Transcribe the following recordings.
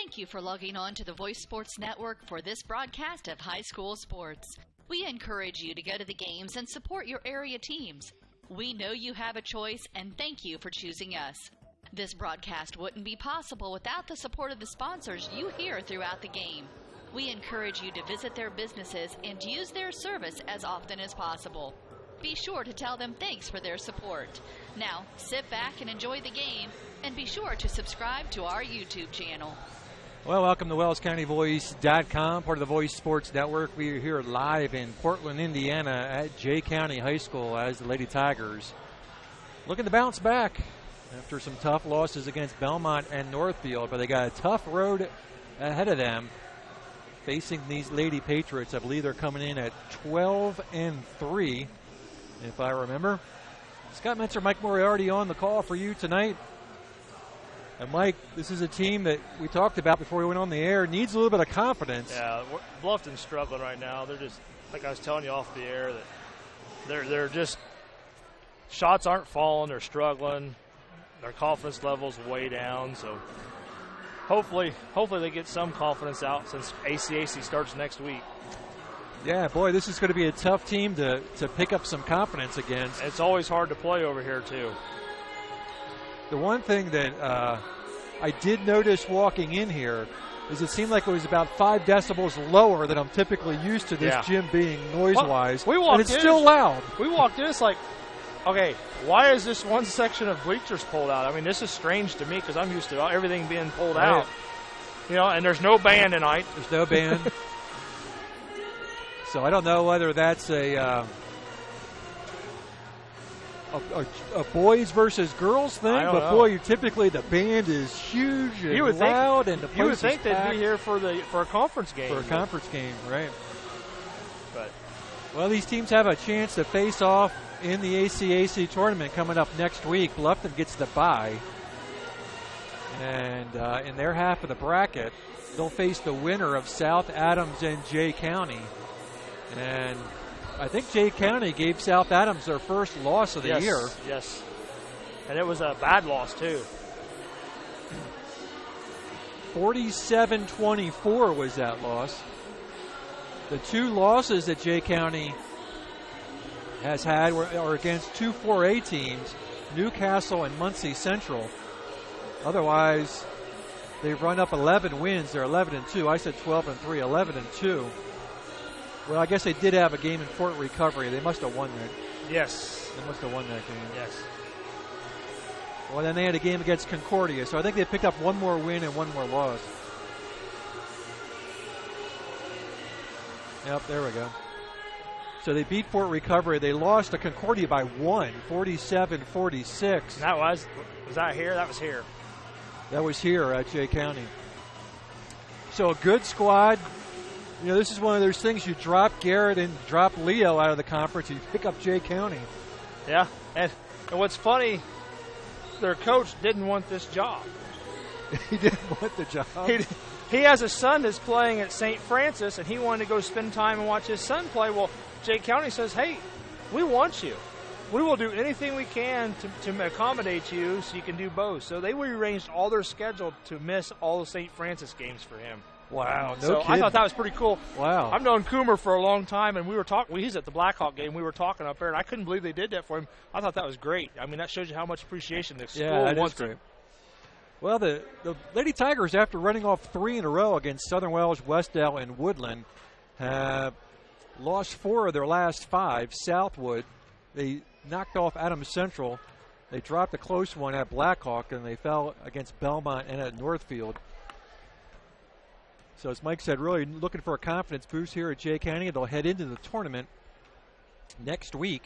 Thank you for logging on to the Voice Sports Network for this broadcast of high school sports. We encourage you to go to the games and support your area teams. We know you have a choice, and thank you for choosing us. This broadcast wouldn't be possible without the support of the sponsors you hear throughout the game. We encourage you to visit their businesses and use their service as often as possible. Be sure to tell them thanks for their support. Now, sit back and enjoy the game, and be sure to subscribe to our YouTube channel. Well, welcome to WellsCountyVoice.com, part of the Voice Sports Network. We are here live in Portland, Indiana at Jay County High School as the Lady Tigers looking to bounce back after some tough losses against Belmont and Northfield, but they got a tough road ahead of them facing these Lady Patriots. I believe they're coming in at 12-3, if I remember. Scott Metzer, Mike Moriarty on the call for you tonight. And Mike, this is a team that we talked about before we went on the air, needs a little bit of confidence. Yeah, Bluffton's struggling right now. They're just, like I was telling you off the air, that they're just, shots aren't falling, they're struggling. Their confidence level's way down, so hopefully they get some confidence out since ACAC starts next week. Yeah, boy, this is going to be a tough team to pick up some confidence against. It's always hard to play over here, too. The one thing that I did notice walking in here is it seemed like it was about 5 decibels lower than I'm typically used to this gym being noise-wise, and it's still loud. We walked in, it's like, okay, why is this one section of bleachers pulled out? I mean, this is strange to me because I'm used to everything being pulled out. You know, and there's no band tonight. There's no band. So I don't know whether that's a boys versus girls thing, but boy, typically the band is huge and loud, and the place is packed. You would think they'd be here for a conference game. For a conference game, right? But well, these teams have a chance to face off in the ACAC tournament coming up next week. Bluffton gets the bye, and in their half of the bracket, they'll face the winner of South Adams and Jay County, and I think Jay County gave South Adams their first loss of the year. Yes, and it was a bad loss, too. 47-24 was that loss. The 2 losses that Jay County has had are against 2 4A teams, Newcastle and Muncie Central. Otherwise, they've run up 11 wins. They're 11-2. I said 12-3, 11-2. Well, I guess they did have a game in Fort Recovery. They must have won that. Yes. They must have won that game. Yes. Well, then they had a game against Concordia, so I think they picked up 1 more win and 1 more loss. Yep, there we go. So they beat Fort Recovery. They lost to Concordia by 1, 47-46. That was that here? That was here. That was here at Jay County. So a good squad. You know, this is one of those things, you drop Garrett and drop Leo out of the conference, you pick up Jay County. Yeah, and what's funny, their coach didn't want this job. He didn't want the job. He has a son that's playing at St. Francis, and he wanted to go spend time and watch his son play. Well, Jay County says, hey, we want you. We will do anything we can to accommodate you so you can do both. So they rearranged all their schedule to miss all the St. Francis games for him. Wow, no so kidding. I thought that was pretty cool. Wow. I've known Coomer for a long time, and we were talking. He's at the Blackhawk game. We were talking up there, and I couldn't believe they did that for him. I thought that was great. I mean, that shows you how much appreciation the school wants. Great. Well, the Lady Tigers, after running off 3 in a row against Southern Wells, Westdale, and Woodland, have lost 4 of their last 5. Southwood, they knocked off Adams Central. They dropped a close one at Blackhawk, and they fell against Belmont and at Northfield. So as Mike said, really looking for a confidence boost here at Jay County. They'll head into the tournament next week.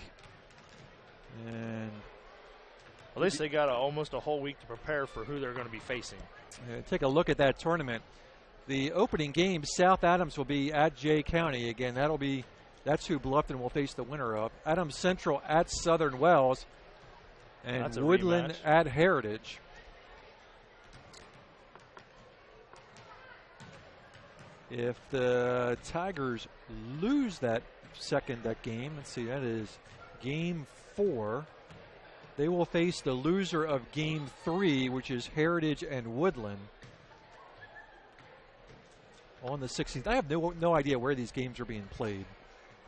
And at least they got almost a whole week to prepare for who they're going to be facing. Take a look at that tournament. The opening game, South Adams will be at Jay County. Again, that's who Bluffton will face the winner of. Adams Central at Southern Wells, and Woodland at Heritage. If the Tigers lose that game, let's see, that is game 4. They will face the loser of game 3, which is Heritage and Woodland. on the 16th. I have no idea where these games are being played.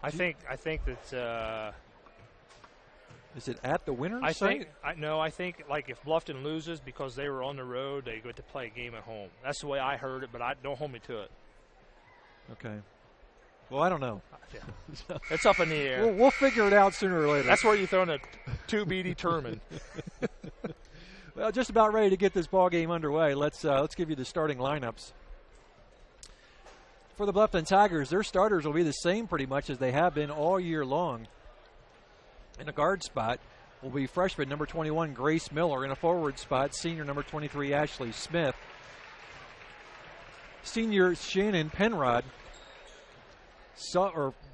I think that. Is it at the Winners? I think like if Bluffton loses because they were on the road, they get to play a game at home. That's the way I heard it, but don't hold me to it. Okay. Well, I don't know. Yeah. It's up in the air. We'll figure it out sooner or later. That's where you throw in a to be determined. Well, just about ready to get this ball game underway. Let's give you the starting lineups. For the Bluffton Tigers, their starters will be the same pretty much as they have been all year long. In a guard spot will be freshman number 21, Grace Miller. In a forward spot, senior number 23, Ashley Smith. Senior Shannon Penrod.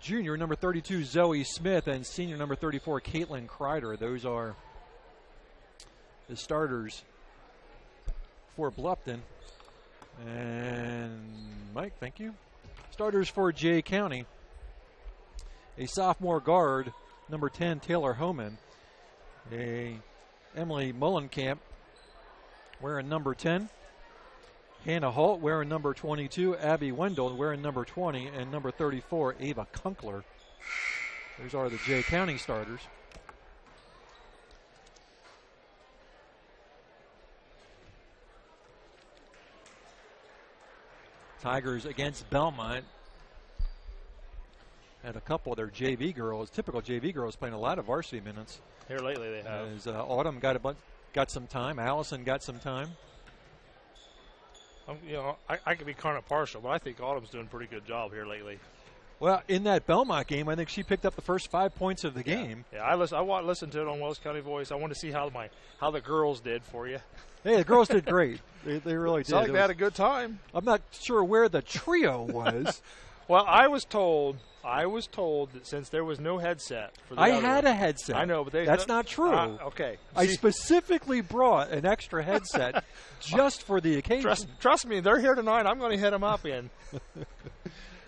Junior number 32, Zoe Smith. And senior number 34, Caitlin Kreider. Those are the starters for Bluffton. And Mike, thank you. Starters for Jay County. A sophomore guard, number 10, Taylor Homan. A Emily Mullenkamp wearing number 10. Hannah Holt wearing number 22. Abby Wendell wearing number 20. And number 34, Ava Kunkler. Those are the Jay County starters. Tigers against Belmont. Had a couple of their JV girls, typical JV girls, playing a lot of varsity minutes. Here lately they have. As Autumn got some time. Allison got some time. I could be kind of partial, but I think Autumn's doing a pretty good job here lately. Well, in that Belmont game, I think she picked up the first 5 points of the game. Yeah, I listened to it on Wells County Voice. I want to see how the girls did for you. Hey, the girls did great. They really did. Sounds like they had a good time. I'm not sure where the trio was. Well, I was told that since there was no headset for the I had a headset. I know, but that's not true. Okay. I specifically brought an extra headset just for the occasion. Trust me, they're here tonight. I'm going to hit them up in.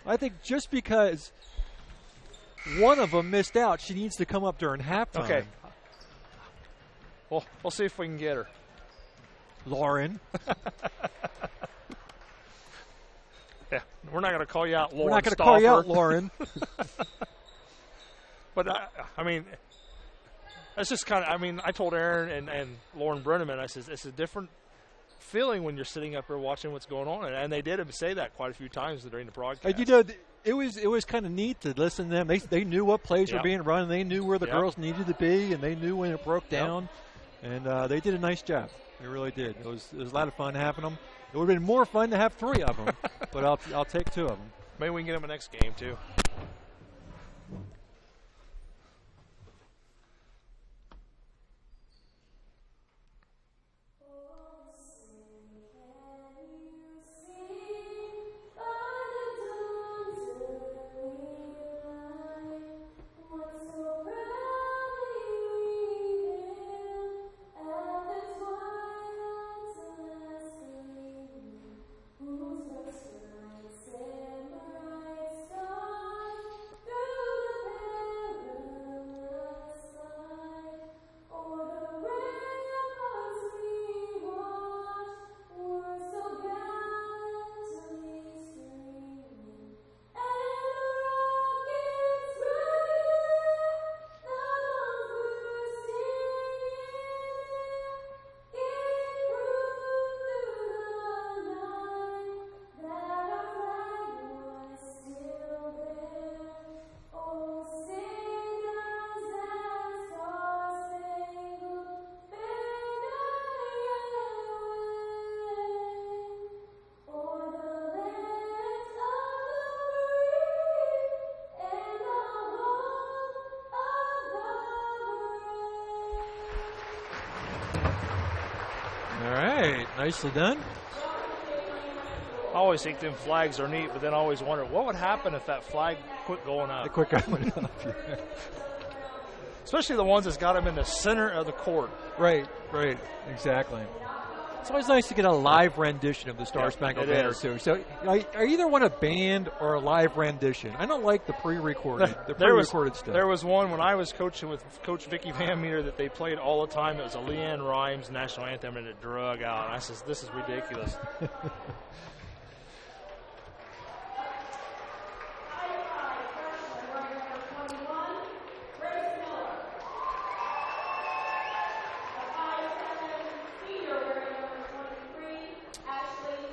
I think just because one of them missed out, she needs to come up during halftime. Okay. Well, we'll see if we can get her. Lauren. Yeah, we're not going to call you out, Lauren. We're not going to call you out, Lauren. But, I mean, it's just kind of, I told Aaron and Lauren Brenneman, I said, it's a different feeling when you're sitting up here watching what's going on. And they did say that quite a few times during the broadcast. It was kind of neat to listen to them. They knew what plays were being run. They knew where the girls needed to be, and they knew when it broke down. And they did a nice job. They really did. It was a lot of fun having them. It would have been more fun to have 3 of them, but I'll take 2 of them. Maybe we can get them a next game, too. Nicely done. I always think them flags are neat, but then I always wonder what would happen if that flag quit going up. Quit going up, yeah. Especially the ones that's got them in the center of the court. Right, exactly. It's always nice to get a live rendition of the Star Spangled Banner, too. So I either want a band or a live rendition. I don't like the pre-recorded stuff. There was one when I was coaching with Coach Vicki Van Meter that they played all the time. It was a Leanne Rimes national anthem, and it drug out. And I said, this is ridiculous.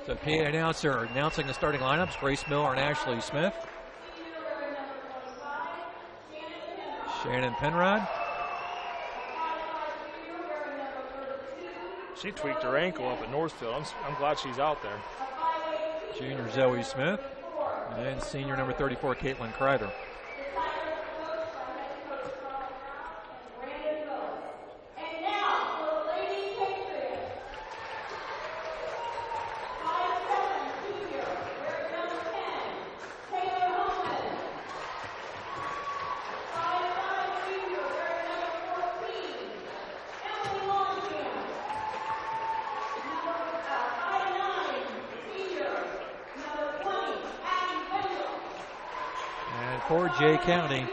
The PA announcer announcing the starting lineups: Grace Miller and Ashley Smith. Shannon Penrod. She tweaked her ankle up at Northfield. I'm glad she's out there. Junior Zoe Smith. And senior number 34, Caitlin Kreider. For Jay County,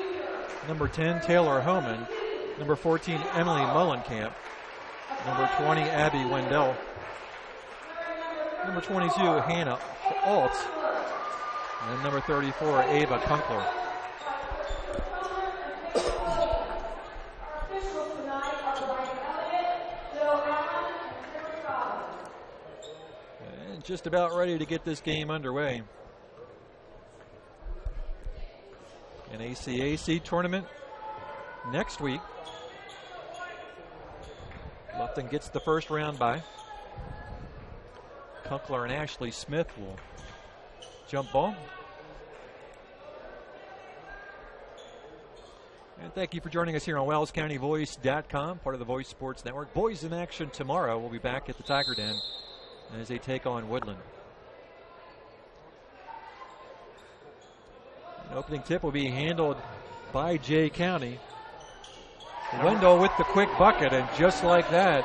number 10, Taylor Homan, number 14, Emily Mullenkamp, number 20, Abby Wendell, number 22, Hannah Alt, and number 34, Ava Kunkler. And just about ready to get this game underway. An ACAC tournament next week. Bluffton gets the first round bye. Kunkler and Ashley Smith will jump ball. And thank you for joining us here on WellsCountyVoice.com, part of the Voice Sports Network. Boys in action tomorrow. We'll be back at the Tiger Den as they take on Woodland. An opening tip will be handled by Jay County. Wendell with the quick bucket, and just like that,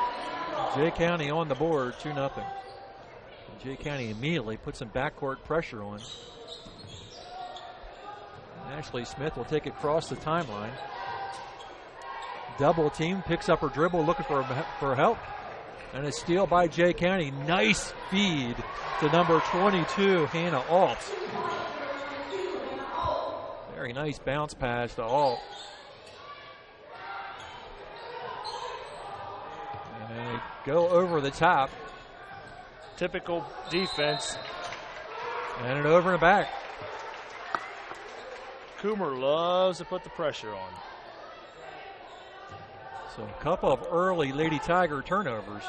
Jay County on the board, 2-0. Jay County immediately put some backcourt pressure on. Ashley Smith will take it across the timeline. Double team, picks up her dribble, looking for help. And a steal by Jay County. Nice feed to number 22, Hannah Alt. Very nice bounce pass to Alt. And they go over the top. Typical defense. And an over and back. Coomer loves to put the pressure on. So a couple of early Lady Tiger turnovers.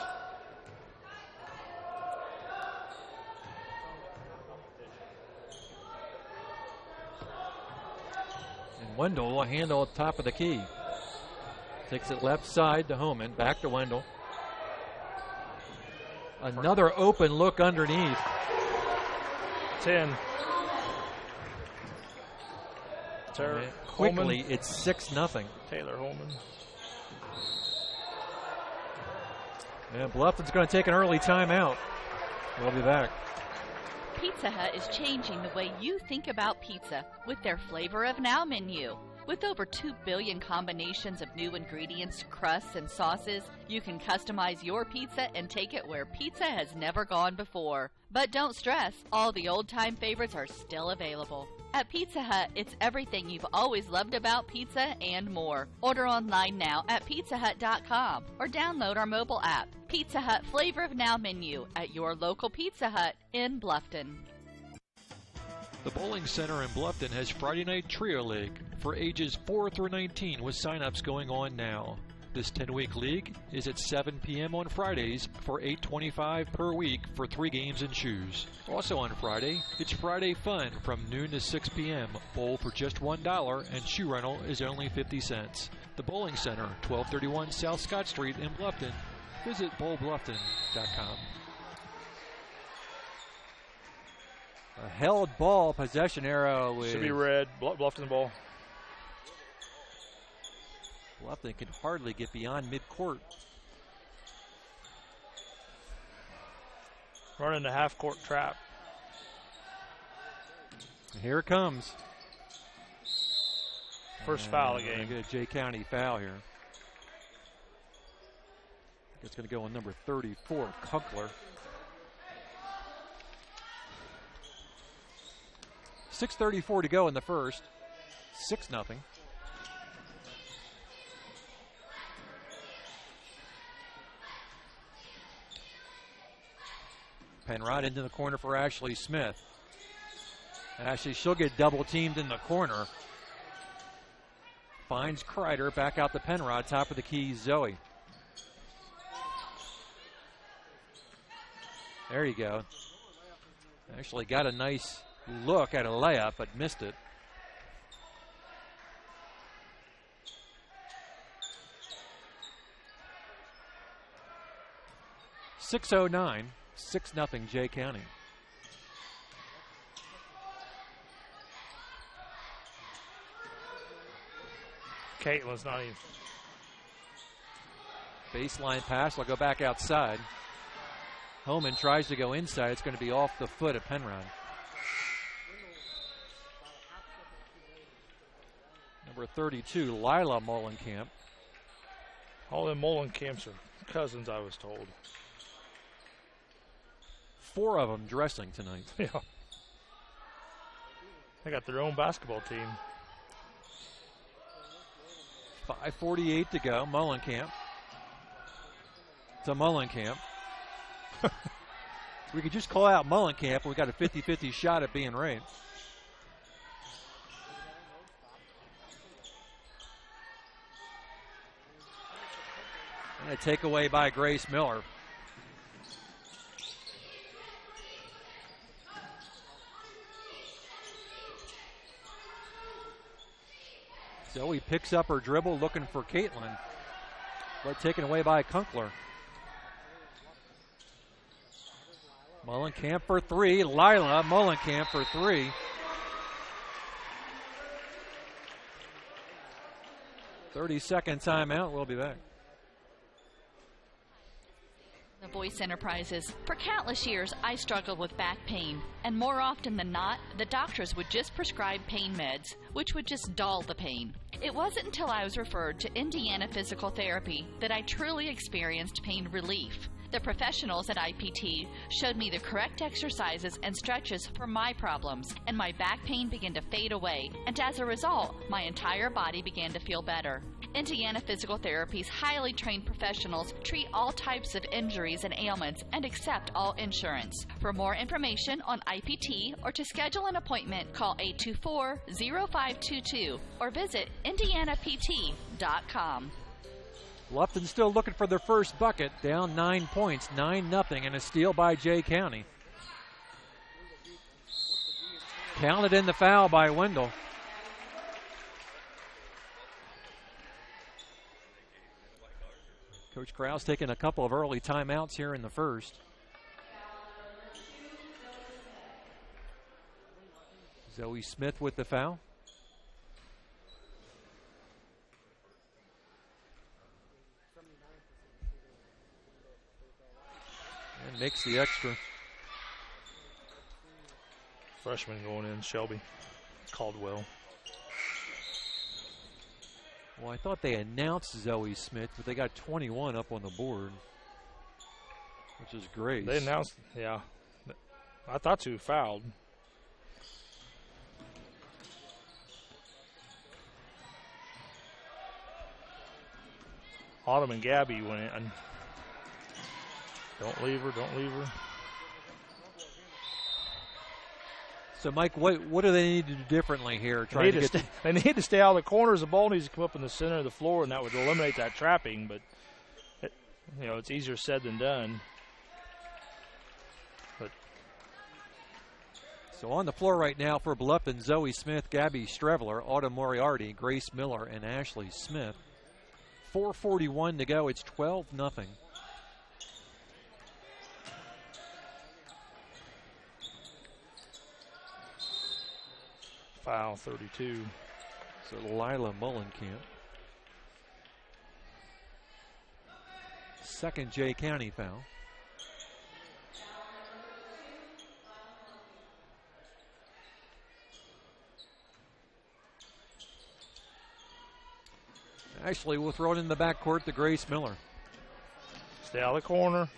Wendell will handle at the top of the key. Takes it left side to Homan. Back to Wendell. Another open look underneath. 10. Quickly, it's 6-0. Taylor Holman. And Bluffton's going to take an early timeout. We'll be back. Pizza Hut is changing the way you think about pizza with their Flavor of Now menu. With over 2 billion combinations of new ingredients, crusts, and sauces, you can customize your pizza and take it where pizza has never gone before. But don't stress, all the old-time favorites are still available. At Pizza Hut, it's everything you've always loved about pizza and more. Order online now at pizzahut.com or download our mobile app. Pizza Hut Flavor of Now menu at your local Pizza Hut in Bluffton. The Bowling Center in Bluffton has Friday Night Trio League for ages 4 through 19 with sign-ups going on now. This 10-week league is at 7 p.m. on Fridays for $8.25 per week for 3 games and shoes. Also on Friday, it's Friday Fun from noon to 6 p.m. Bowl for just $1 and shoe rental is only 50 cents. The Bowling Center, 1231 South Scott Street in Bluffton. Visit bowlbluffton.com. A held ball possession arrow with should be red. Bluffton ball. Bluffton can hardly get beyond midcourt. Running the half-court trap. Here it comes. First foul of the game. Get a Jay County foul here. It's going to go on number 34, Kunkler. 6:34 to go in the first. 6-0. Penrod into the corner for Ashley Smith. Ashley, she'll get double teamed in the corner. Finds Kreider, back out to Penrod, top of the key, Zoe. There you go. Actually got a nice look at a layup, but missed it. .609, 6-0 Jay County. Caitlin's not even. Baseline pass, will go back outside. Homan tries to go inside. It's going to be off the foot of Penrod. Number 32, Lila Molenkamp. All them Molenkamps are cousins, I was told. 4 of them dressing tonight. Yeah. They got their own basketball team. 5:48 to go. Molenkamp. To Molenkamp. We could just call out Molenkamp. We got a 50-50 shot at being right. And a takeaway by Grace Miller. Zoe picks up her dribble, looking for Caitlin, but taken away by Kunkler. Molenkamp for 3. Lila Molenkamp for 3. .30-second timeout. We'll be back. The Voice Enterprises. For countless years, I struggled with back pain, and more often than not, the doctors would just prescribe pain meds, which would just dull the pain. It wasn't until I was referred to Indiana Physical Therapy that I truly experienced pain relief. The professionals at IPT showed me the correct exercises and stretches for my problems, and my back pain began to fade away, and as a result, my entire body began to feel better. Indiana Physical Therapy's highly trained professionals treat all types of injuries and ailments and accept all insurance. For more information on IPT or to schedule an appointment, call 824-0522 or visit indianapt.com. Bluffton still looking for their first bucket, down 9 points, 9-0, and a steal by Jay County. Counted in the foul by Wendell. Coach Krause taking a couple of early timeouts here in the first. Zoe Smith with the foul. And makes the extra. Freshman going in, Shelby Caldwell. Well, I thought they announced Zoe Smith, but they got 21 up on the board, which is great. They announced, yeah. I thought you fouled. Autumn and Gabby went in. Don't leave her, don't leave her. So, Mike, what do they need to do differently here? They need to stay out of the corners. The ball needs to come up in the center of the floor, and that would eliminate that trapping. But, it's easier said than done. But so on the floor right now for Bluffton, Zoe Smith, Gabby Strevler, Autumn Moriarty, Grace Miller, and Ashley Smith. 4:41 to go. It's 12-0. Foul 32. So Lila Molenkamp. Second Jay County foul. Actually, we'll throw it in the backcourt to Grace Miller. Stay out of the corner.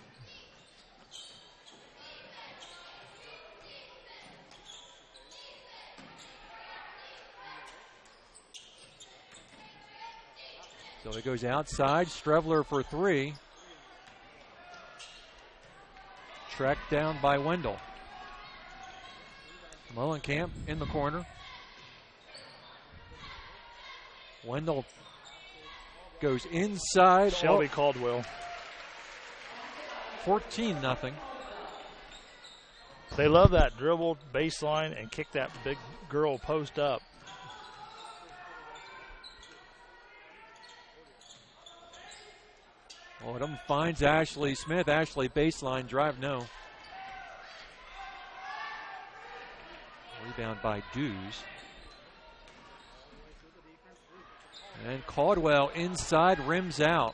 So it goes outside. Strevler for 3. tracked down by Wendell. Mullenkamp in the corner. Wendell goes inside. Shelby Caldwell. 14-0. They love that dribble baseline and kick that big girl post up. Odom finds Ashley Smith. Ashley baseline drive, no. Rebound by Dews. And Caldwell inside, rims out.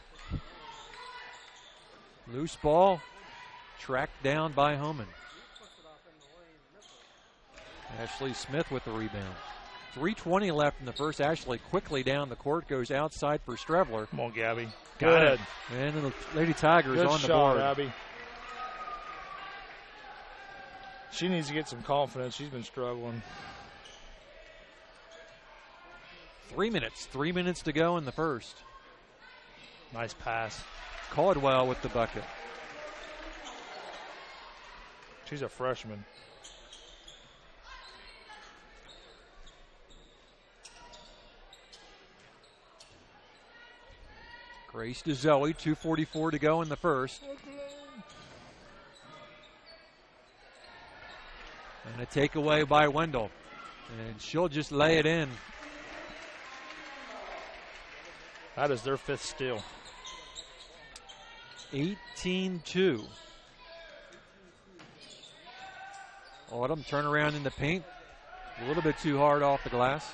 Loose ball, tracked down by Homan. Ashley Smith with the rebound. 3:20 left in the first. Ashley quickly down the court, goes outside for Strevler. Come on, Gabby. Got Good. it. And the Lady Tigers Good on the shot, board. Abby. She needs to get some confidence. She's been struggling. 3 minutes. 3 minutes to go in the first. Nice pass. Caldwell with the bucket. She's a freshman. Grace to Zoe. 2:44 to go in the first. And a takeaway by Wendell. And she'll just lay it in. That is their fifth steal. 18-2. Autumn turnaround in the paint. A little bit too hard off the glass.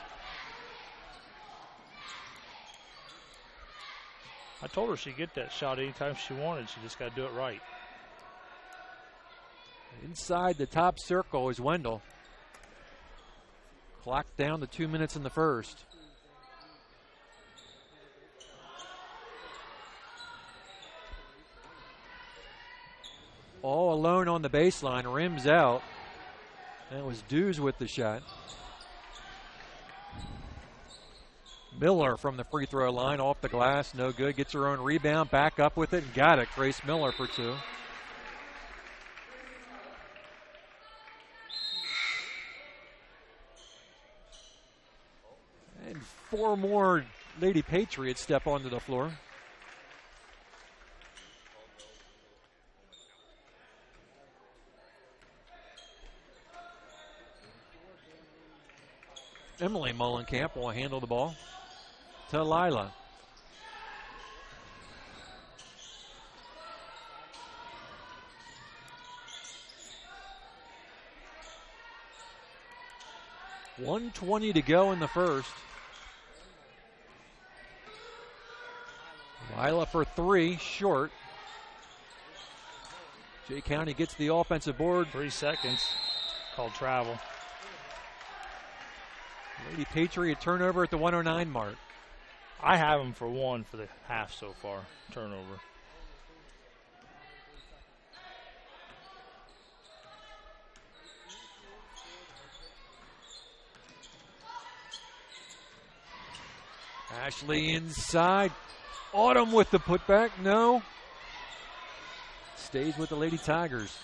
I told her she'd get that shot anytime she wanted. She just got to do it right. Inside the top circle is Wendell. Clock down to 2 minutes in the first. All alone on the baseline, rims out. That was Dews with the shot. Miller from the free throw line, off the glass, no good. Gets her own rebound, back up with it, and got it. Grace Miller for two. And four more Lady Patriots step onto the floor. Emily Mullenkamp will handle the ball to Lila. $1:20 to go in the first. Lila for three, short. Jay County gets the offensive board. 3 seconds, called travel. Lady Patriot turnover at the 109 mark. I have them for one for the half so far, turnover. Ashley inside. Autumn with the putback. No. Stays with the Lady Tigers.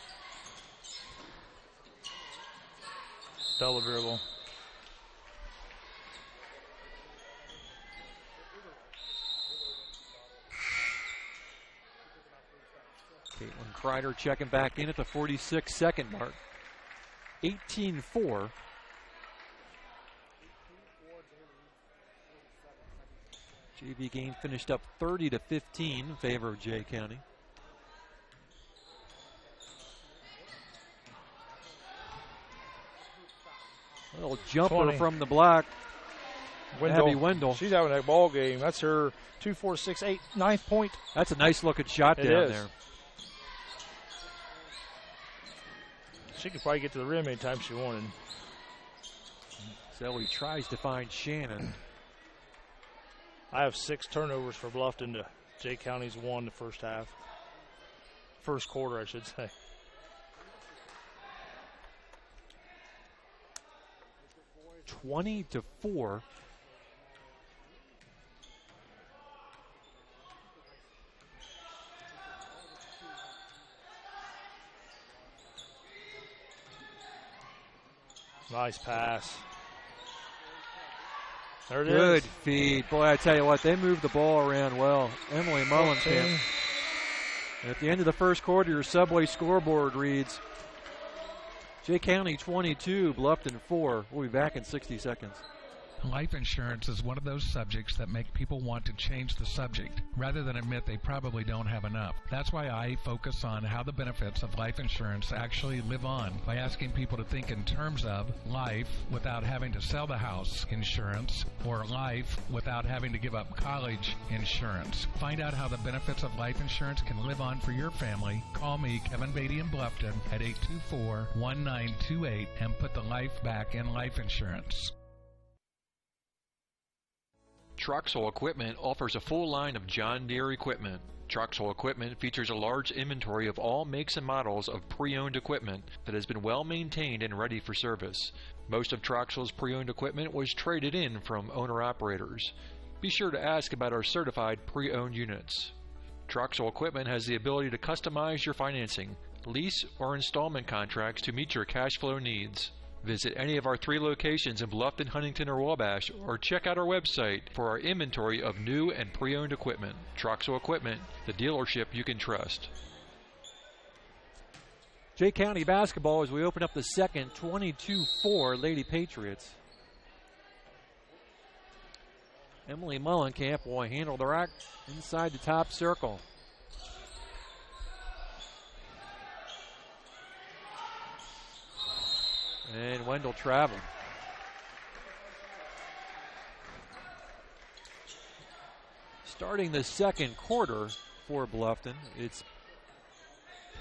Double dribble. Caitlin Kreider checking back in at the 46-second mark. 18-4. JV game finished up 30-15 in favor of Jay County. A little jumper 20. from the block. Wendell. Abby Wendell. She's having a ball game. That's her 2, 4, 6, 8, 9th point. That's a nice looking shot It down is. there. She could probably get to the rim anytime she wanted. So he tries to find Shannon. I have 6 turnovers for Bluffton to Jay County's 1 the first half. First quarter, I should say. $20-4. Nice pass. There it is. Good feed. Boy, I tell you what, they moved the ball around well. Emily Mullenkamp. At the end of the first quarter, your Subway scoreboard reads Jay County 22, Bluffton 4. We'll be back in 60 seconds. Life insurance is one of those subjects that make people want to change the subject rather than admit they probably don't have enough. That's why I focus on how the benefits of life insurance actually live on by asking people to think in terms of life without having to sell the house insurance or life without having to give up college insurance. Find out how the benefits of life insurance can live on for your family. Call me, Kevin Beatty in Bluffton at 824-1928 and put the life back in life insurance. Troxel Equipment offers a full line of John Deere equipment. Troxel Equipment features a large inventory of all makes and models of pre-owned equipment that has been well maintained and ready for service. Most of Troxel's pre-owned equipment was traded in from owner-operators. Be sure to ask about our certified pre-owned units. Troxel Equipment has the ability to customize your financing, lease, or installment contracts to meet your cash flow needs. Visit any of our 3 locations in Bluffton, Huntington, or Wabash, or check out our website for our inventory of new and pre-owned equipment. Troxel Equipment, the dealership you can trust. Jay County basketball as we open up the second, 22-4 Lady Patriots. Emily Mullenkamp will handle the rack inside the top circle. And Wendell traveled. Starting the second quarter for Bluffton, it's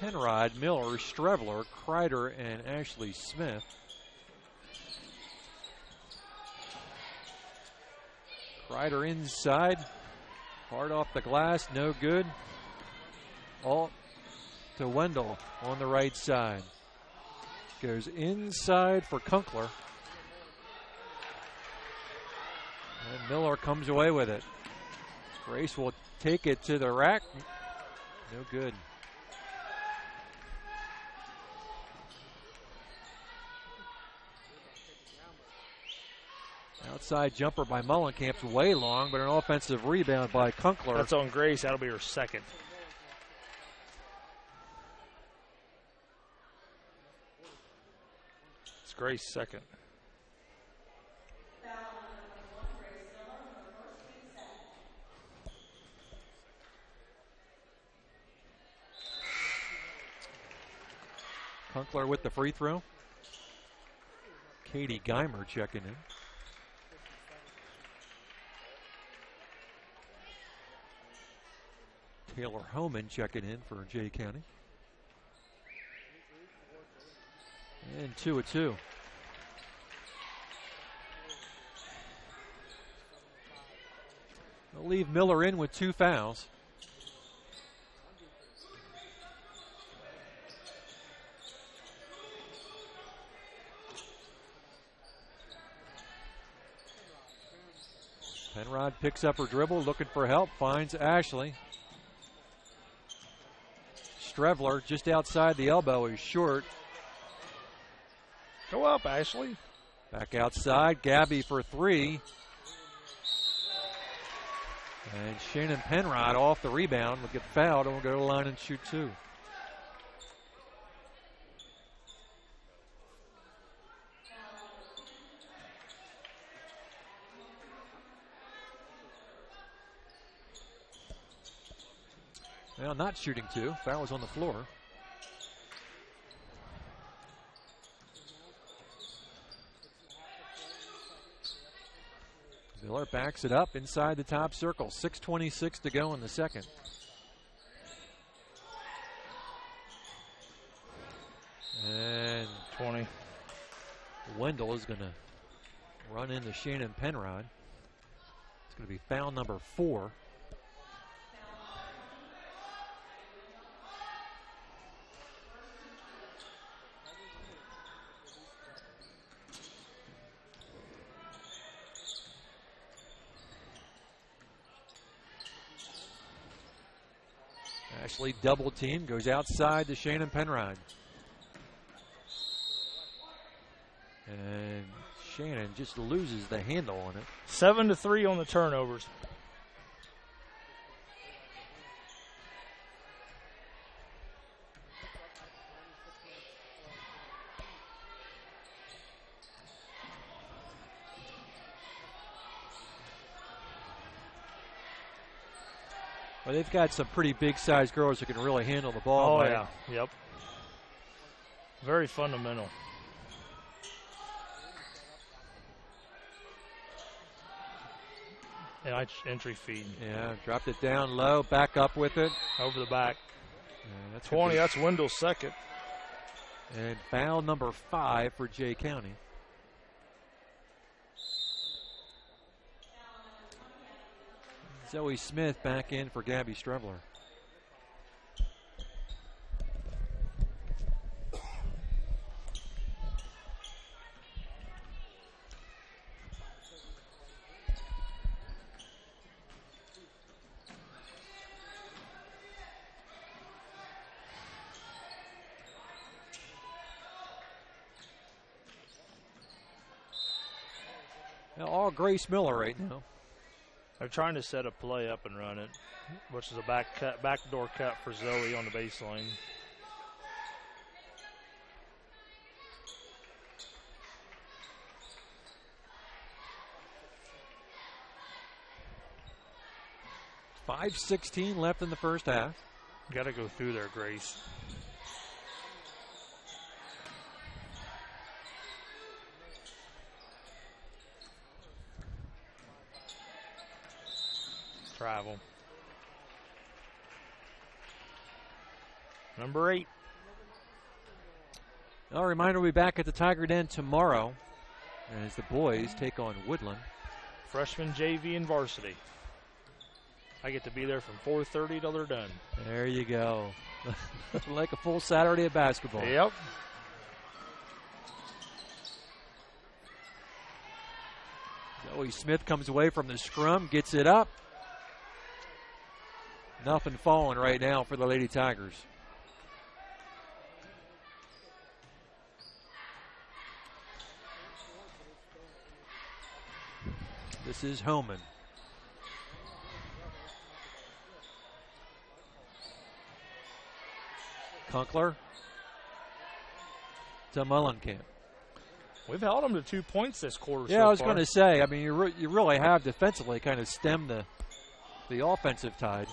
Penrod, Miller, Strevler, Kreider, and Ashley Smith. Kreider inside, hard off the glass, no good. All to Wendell on the right side. Goes inside for Kunkler. And Miller comes away with it. Grace will take it to the rack. No good. Outside jumper by Mullenkamp's way long, but an offensive rebound by Kunkler. That's on Grace. That'll be her second. Grace second. Kunkler with the free throw. Katie Geimer checking in. Taylor Homan checking in for Jay County. And 2 of 2. They'll leave Miller in with 2 fouls. Penrod picks up her dribble, looking for help, finds Ashley. Strevler just outside the elbow is short. Go up, Ashley. Back outside, Gabby for 3. And Shannon Penrod off the rebound will get fouled and will go to the line and shoot 2. Well, not shooting 2. Foul was on the floor. Miller backs it up inside the top circle. 6:26 to go in the second. And 20. Wendell is going to run into Shannon Penrod. It's going to be foul number 4. Ashley double team, goes outside to Shannon Penrod. And and just loses the handle on it. 7-3 on the turnovers. Well, they've got some pretty big-sized girls who can really handle the ball. Oh, yeah. Yep. Very fundamental. And entry feed. Yeah, dropped it down low, back up with it. Over the back. Yeah, that's 20, that's Wendell's second. And foul number 5 for Jay County. Zoe Smith back in for Gabby Strebler. Now all Grace Miller right now. They're trying to set a play up and run it, which is a backdoor cut for Zoe on the baseline. .5:16 left in the first half. Got to go through there, Grace. Travel. Number 8. A reminder, we'll be back at the Tiger Den tomorrow as the boys take on Woodland. Freshman, JV, and varsity. I get to be there from 4:30 till they're done. There you go. Like a full Saturday of basketball. Yep. Zoe Smith comes away from the scrum, gets it up. Nothing falling right now for the Lady Tigers. This is Homan. Kunkler to Mullenkamp. We've held them to 2 points this quarter. Yeah, so I was far. going to say, I mean, you really have defensively kind of stemmed the offensive tide.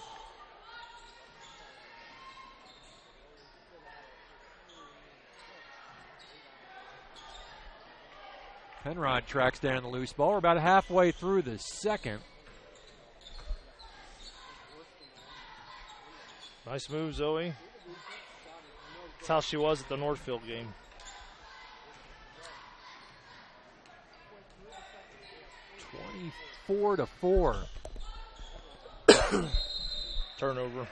Penrod tracks down the loose ball. We're about halfway through the second. Nice move, Zoe. That's how she was at the Northfield game. (24-4). Turnover.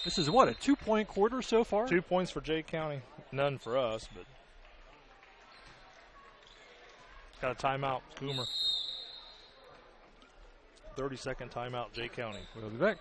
This is what, a 2-point quarter so far? 2 points for Jay County. None for us, but got a timeout, Coomer. 30-second timeout, Jay County. We'll be back.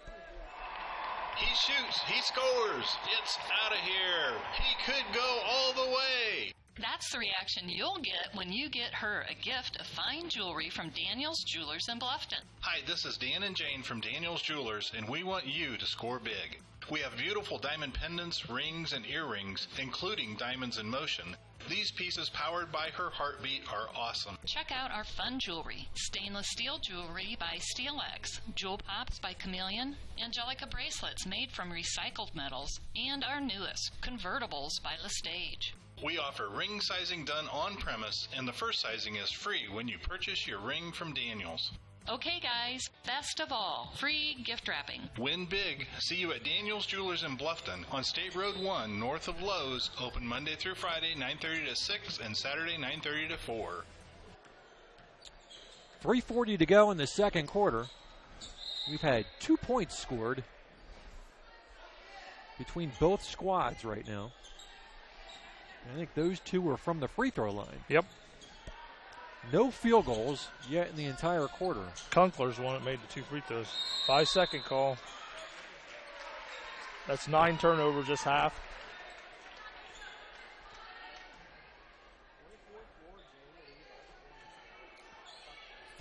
He shoots, he scores, it's out of here. He could go all the way. That's the reaction you'll get when you get her a gift of fine jewelry from Daniel's Jewelers in Bluffton. Hi, this is Dan and Jane from Daniel's Jewelers, and we want you to score big. We have beautiful diamond pendants, rings, and earrings, including diamonds in motion. These pieces, powered by her heartbeat, are awesome. Check out our fun jewelry. Stainless steel jewelry by SteelX, Jewel Pops by Chameleon, Angelica bracelets made from recycled metals, and our newest, convertibles by Lestage. We offer ring sizing done on premise, and the first sizing is free when you purchase your ring from Daniel's. Okay, guys, best of all, free gift wrapping. Win big. See you at Daniel's Jewelers in Bluffton on State Road 1 north of Lowe's. Open Monday through Friday, 9:30 to 6, and Saturday, 9:30 to 4. 3:40 to go in the second quarter. We've had 2 points scored between both squads right now. I think those two were from the free throw line. Yep. No field goals yet in the entire quarter. Kunkler's one that made the 2 free throws. 5-second call. That's 9 turnovers, just half.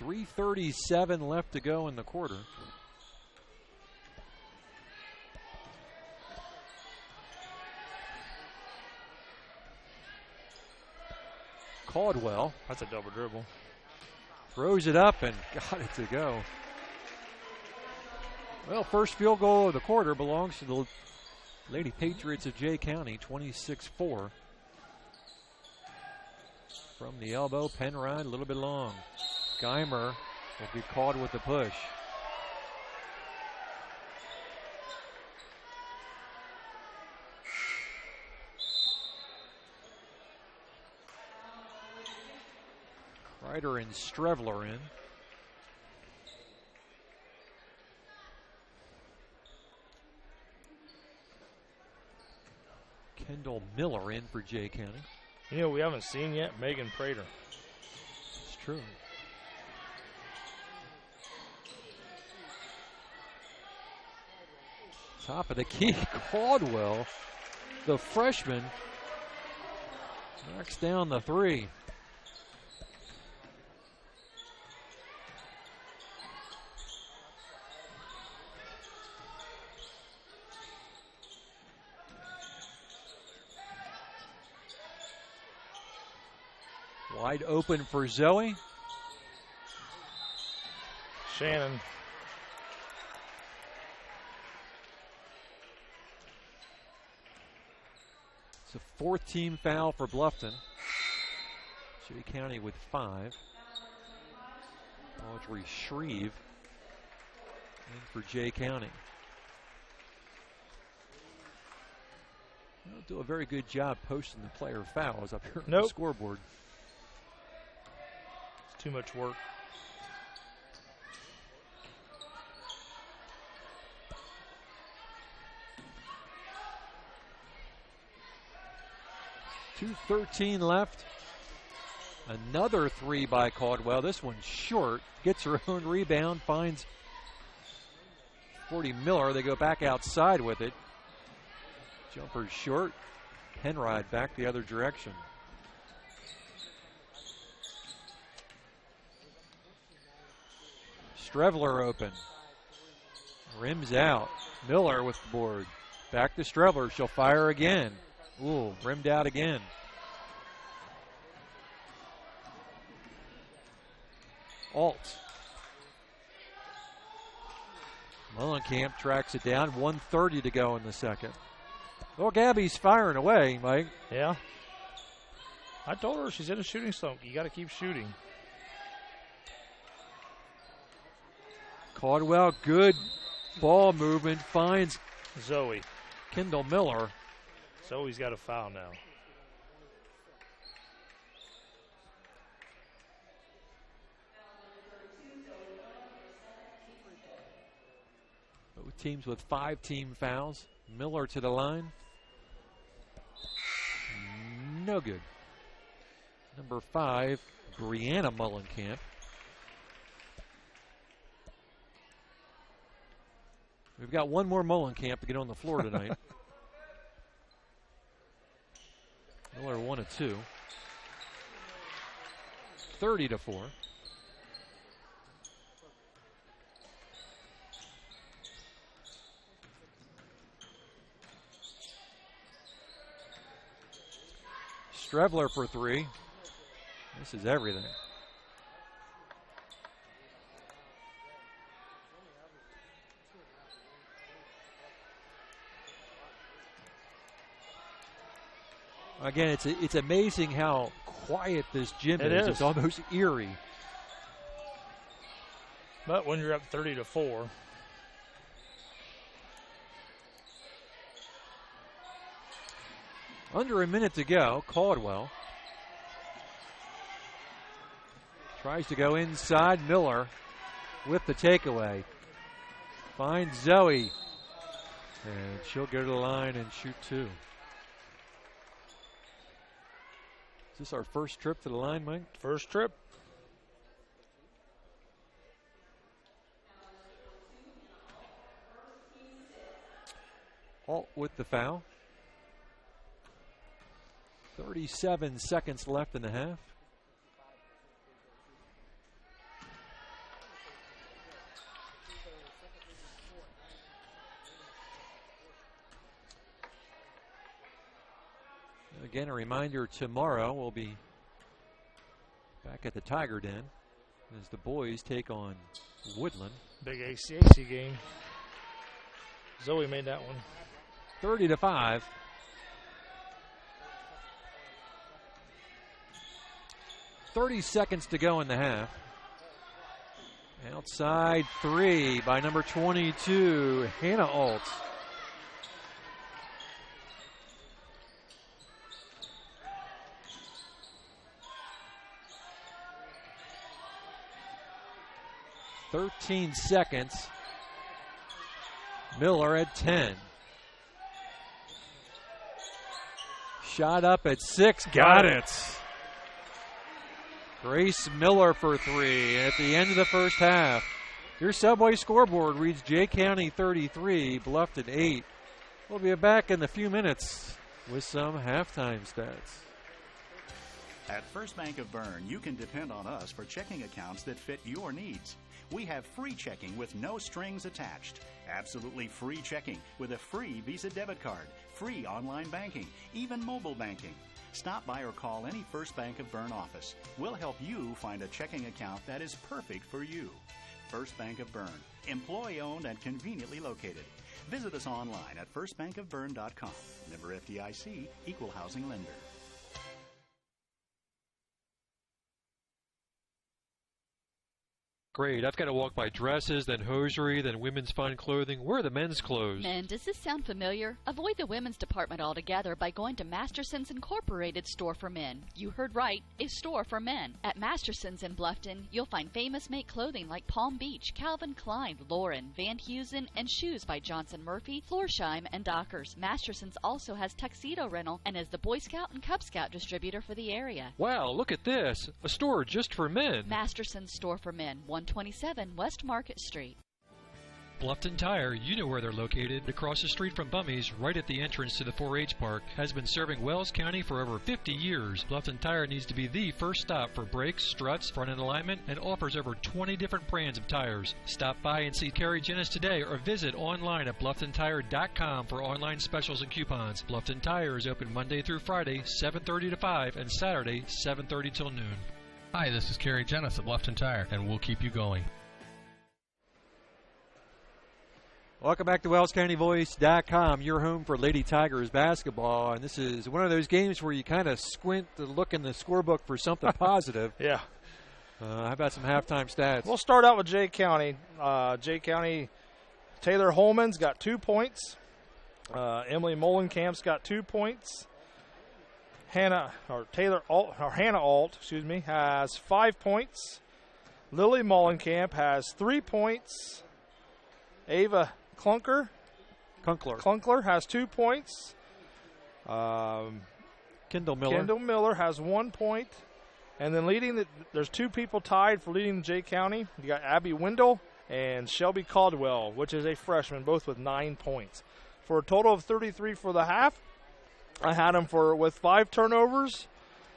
3:37 left to go in the quarter. Caldwell. That's a double dribble. Throws it up and got it to go. Well, first field goal of the quarter belongs to the Lady Patriots of Jay County, 26-4. From the elbow, Penrod a little bit long. Geimer will be caught with the push. Kreider and Strevler in. Kendall Miller in for Jay County. You know, we haven't seen yet Megan Prater. It's true. Top of the key, Caldwell, the freshman, knocks down the three. Wide open for Zoe. Shannon. It's a fourth team foul for Bluffton. Jay County with 5. Audrey Shreve in for Jay County. They don't do a very good job posting the player fouls up here on the scoreboard. It's too much work. .213 left. Another three by Caldwell. This one's short. Gets her own rebound. Finds 40 Miller. They go back outside with it. Jumper's short. Penrod back the other direction. Strevler open. Rims out. Miller with the board. Back to Strevler. She'll fire again. Ooh, rimmed out again. Alt. Mullenkamp tracks it down. 1:30 to go in the second. Well, Gabby's firing away, Mike. Yeah. I told her she's in a shooting slump. You got to keep shooting. Caldwell, good ball movement. Finds Zoe. Kendall Miller. Zoe's got a foul now. Both teams with 5 team fouls. Miller to the line. No good. Number 5, Brianna Mullenkamp. We've got one more Mullenkamp to get on the floor tonight. Miller 1 of 2. 30-4. Strevler for 3. This is everything. Again, it's amazing how quiet this gym is. It's almost eerie. But when you're up 30-4. Under a minute to go, Caldwell tries to go inside. Miller with the takeaway. Finds Zoe. And she'll go to the line and shoot 2. Is this our first trip to the line, Mike? First trip. Alt with the foul. 37 seconds left in the half. Again, a reminder, tomorrow we'll be back at the Tiger Den as the boys take on Woodland. Big ACAC game. Zoe made that one. 30-5. $30 to go in the half. Outside three by number 22, Hannah Alt. "13 seconds. Miller at 10. Shot up at 6. Got it. Grace Miller for 3 at the end of the first half. Your Subway scoreboard reads Jay County 33, Bluffton 8. We'll be back in a few minutes with some halftime stats. At First Bank of Bern, you can depend on us for checking accounts that fit your needs. We have free checking with no strings attached. Absolutely free checking with a free Visa debit card, free online banking, even mobile banking. Stop by or call any First Bank of Bern office. We'll help you find a checking account that is perfect for you. First Bank of Bern, employee-owned and conveniently located. Visit us online at firstbankofbern.com. Member FDIC, equal housing lender. Great. I've got to walk by dresses, then hosiery, then women's fine clothing. Where are the men's clothes? Men, does this sound familiar? Avoid the women's department altogether by going to Masterson's Incorporated Store for Men. You heard right, a store for men. At Masterson's in Bluffton, you'll find famous make clothing like Palm Beach, Calvin Klein, Lauren, Van Heusen, and shoes by Johnson Murphy, Florsheim, and Dockers. Masterson's also has tuxedo rental and is the Boy Scout and Cub Scout distributor for the area. Wow, look at this. A store just for men. Masterson's Store for Men, 127 West Market Street. Bluffton Tire, you know where they're located. Across the street from Bummy's, right at the entrance to the 4-H park, has been serving Wells County for over 50 years. Bluffton Tire needs to be the first stop for brakes, struts, front-end alignment, and offers over 20 different brands of tires. Stop by and see Carrie Jennis today or visit online at BlufftonTire.com for online specials and coupons. Bluffton Tire is open Monday through Friday, 7:30 to 5, and Saturday, 7:30 till noon. Hi, this is Kerry Jennis at Bluffton Tire, and we'll keep you going. Welcome back to WellsCountyVoice.com, your home for Lady Tigers basketball. And this is one of those games where you kind of squint to look in the scorebook for something positive. Yeah. How about some halftime stats? We'll start out with Jay County. Jay County, Taylor Holman's got 2 points. Emily Molenkamp's got 2 points. Hannah Alt, has 5 points. Lily Molenkamp has 3 points. Ava Klunkler has 2 points. Kendall Miller has 1 point. And then there's 2 people tied for leading Jay County. You got Abby Wendell and Shelby Caldwell, which is a freshman, both with 9 points. For a total of 33 for the half. I had them with 5 turnovers,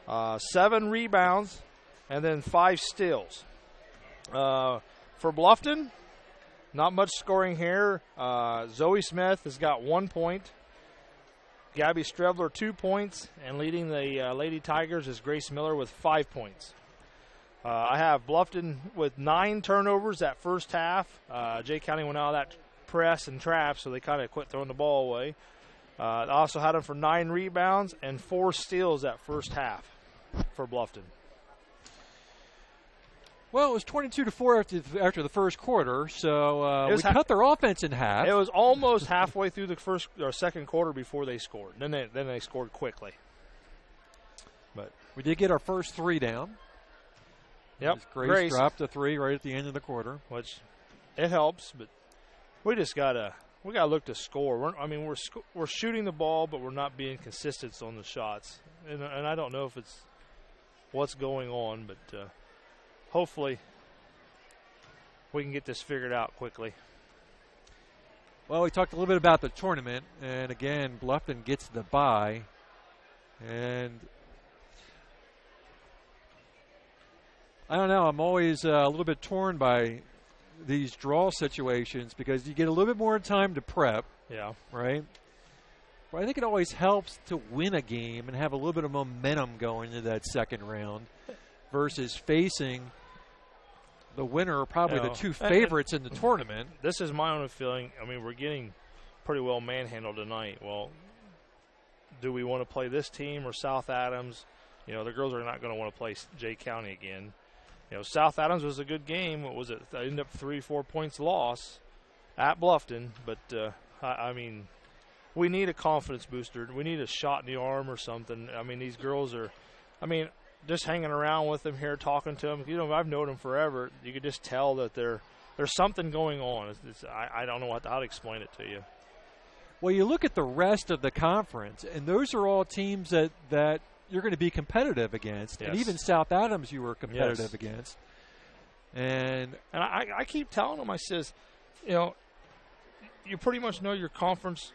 7 rebounds, and then 5 steals. For Bluffton, not much scoring here. Zoe Smith has got 1 point. Gabby Strebler 2 points, and leading the Lady Tigers is Grace Miller with 5 points. I have Bluffton with 9 turnovers that first half. Jay County went out of that press and trap, so they kind of quit throwing the ball away. I also had them for 9 rebounds and 4 steals that first half for Bluffton. Well, it was 22-4 after the first quarter, so we cut their offense in half. It was almost halfway through the first or second quarter before they scored. Then they scored quickly. But we did get our first 3 down. Yep, Grace dropped a 3 right at the end of the quarter, which it helps. But we just gotta look to score. We're shooting the ball, but we're not being consistent on the shots. And I don't know if it's what's going on, but hopefully we can get this figured out quickly. Well, we talked a little bit about the tournament, and again, Bluffton gets the bye. And I don't know, I'm always a little bit torn by these draw situations because you get a little bit more time to prep. Yeah. Right? But I think it always helps to win a game and have a little bit of momentum going into that second round versus facing the winner, probably the two favorites in the tournament. This is my own feeling. I mean, we're getting pretty well manhandled tonight. Well, do we want to play this team or South Adams? You know, the girls are not going to want to play Jay County again. You know, South Adams was a good game. What was it? They ended up 3-4 points loss at Bluffton. But, I mean, we need a confidence booster. We need a shot in the arm or something. I mean, these girls are, just hanging around with them here, talking to them. You know, I've known them forever. You could just tell that there's something going on. I don't know how to explain it to you. Well, you look at the rest of the conference, and those are all teams that you're going to be competitive against. Yes. And even South Adams you were competitive against. And I keep telling them, I says, you know, you pretty much know your conference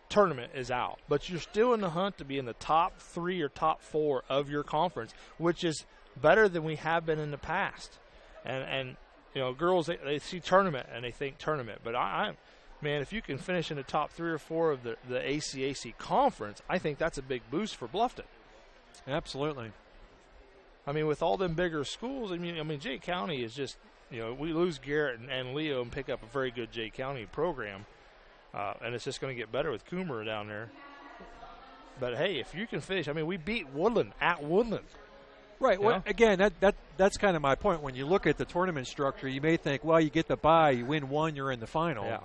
tournament is out, but you're still in the hunt to be in the top 3 or top 4 of your conference, which is better than we have been in the past. And you know, girls, they see tournament and they think tournament, but man, if you can finish in the top 3 or 4 of the ACAC conference, I think that's a big boost for Bluffton. Absolutely. I mean, with all them bigger schools, I mean, Jay County is just, you know, we lose Garrett and Leo and pick up a very good Jay County program. And it's just going to get better with Coomer down there. But, hey, if you can finish, I mean, we beat Woodland at Woodland. Right. Well, again, that's kind of my point. When you look at the tournament structure, you may think, well, you get the bye, you win one, you're in the final. Yeah.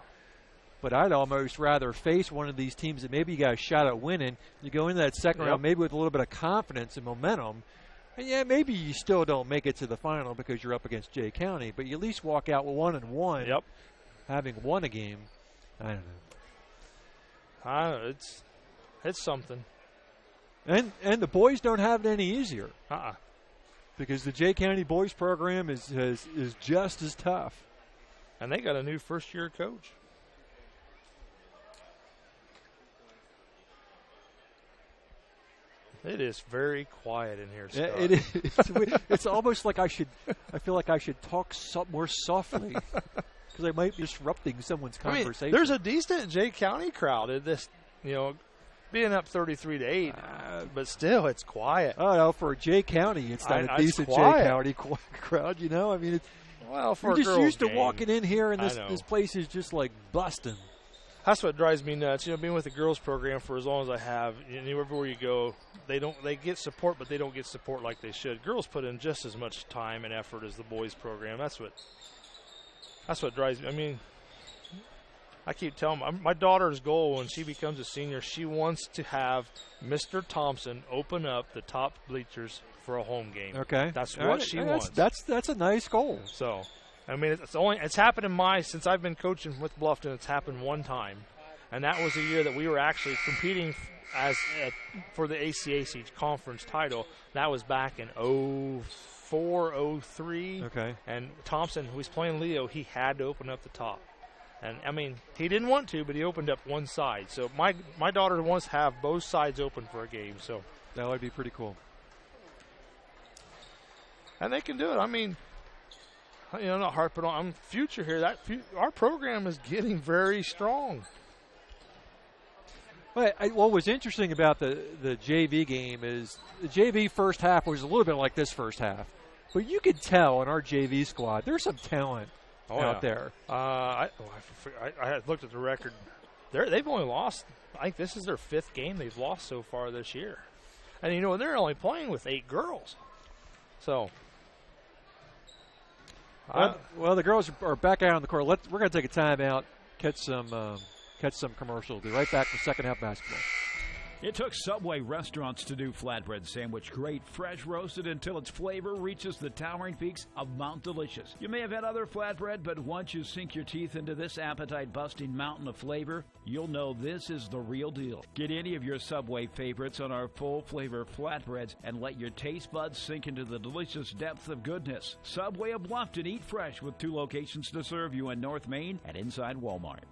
But I'd almost rather face one of these teams that maybe you got a shot at winning. You go into that second round maybe with a little bit of confidence and momentum. And, yeah, maybe you still don't make it to the final because you're up against Jay County, but you at least walk out with 1-1, having won a game. I don't know. It's something. And the boys don't have it any easier. Uh-uh. Because the Jay County boys program is just as tough. And they got a new first-year coach. It is very quiet in here, Scott. It is. It's almost like I feel like I should talk more softly. Because I might be disrupting someone's conversation. I mean, there's a decent Jay County crowd in this, you know, being up 33-8, but still, it's quiet. Oh, no, for Jay County, it's not a decent Jay County crowd, you know? I mean, for you're just used to walking in here, and this place is just like busting. That's what drives me nuts. You know, being with the girls program for as long as I have, everywhere you go, they get support, but they don't get support like they should. Girls put in just as much time and effort as the boys program. That's what drives me. I mean, I keep telling my daughter's goal when she becomes a senior, she wants to have Mr. Thompson open up the top bleachers for a home game. Okay, that's what she wants. That's a nice goal. So, I mean, it's happened since I've been coaching with Bluffton. It's happened one time, and that was the year that we were actually competing for the ACAC conference title. That was back in 04-03. Okay. And Thompson, who was playing Leo, he had to open up the top. And, I mean, he didn't want to, but he opened up one side. So my daughter wants to have both sides open for a game. So that would be pretty cool. And they can do it. I mean, not harping on future here. Our program is getting very strong. What was interesting about the JV game is the JV first half was a little bit like this first half. But you could tell in our JV squad, there's some talent out there. I had looked at the record. They've only lost, I think this is their 5th game they've lost so far this year. And, they're only playing with 8 girls. So. Well, the girls are back out on the court. We're going to take a timeout, catch some commercial. We'll be right back for second half basketball. It took Subway restaurants to do flatbread sandwich great, fresh roasted until its flavor reaches the towering peaks of Mount Delicious. You may have had other flatbread, but once you sink your teeth into this appetite-busting mountain of flavor, you'll know this is the real deal. Get any of your Subway favorites on our full-flavor flatbreads and let your taste buds sink into the delicious depth of goodness. Subway of Bluffton, eat fresh with 2 locations to serve you in North Main and inside Walmart.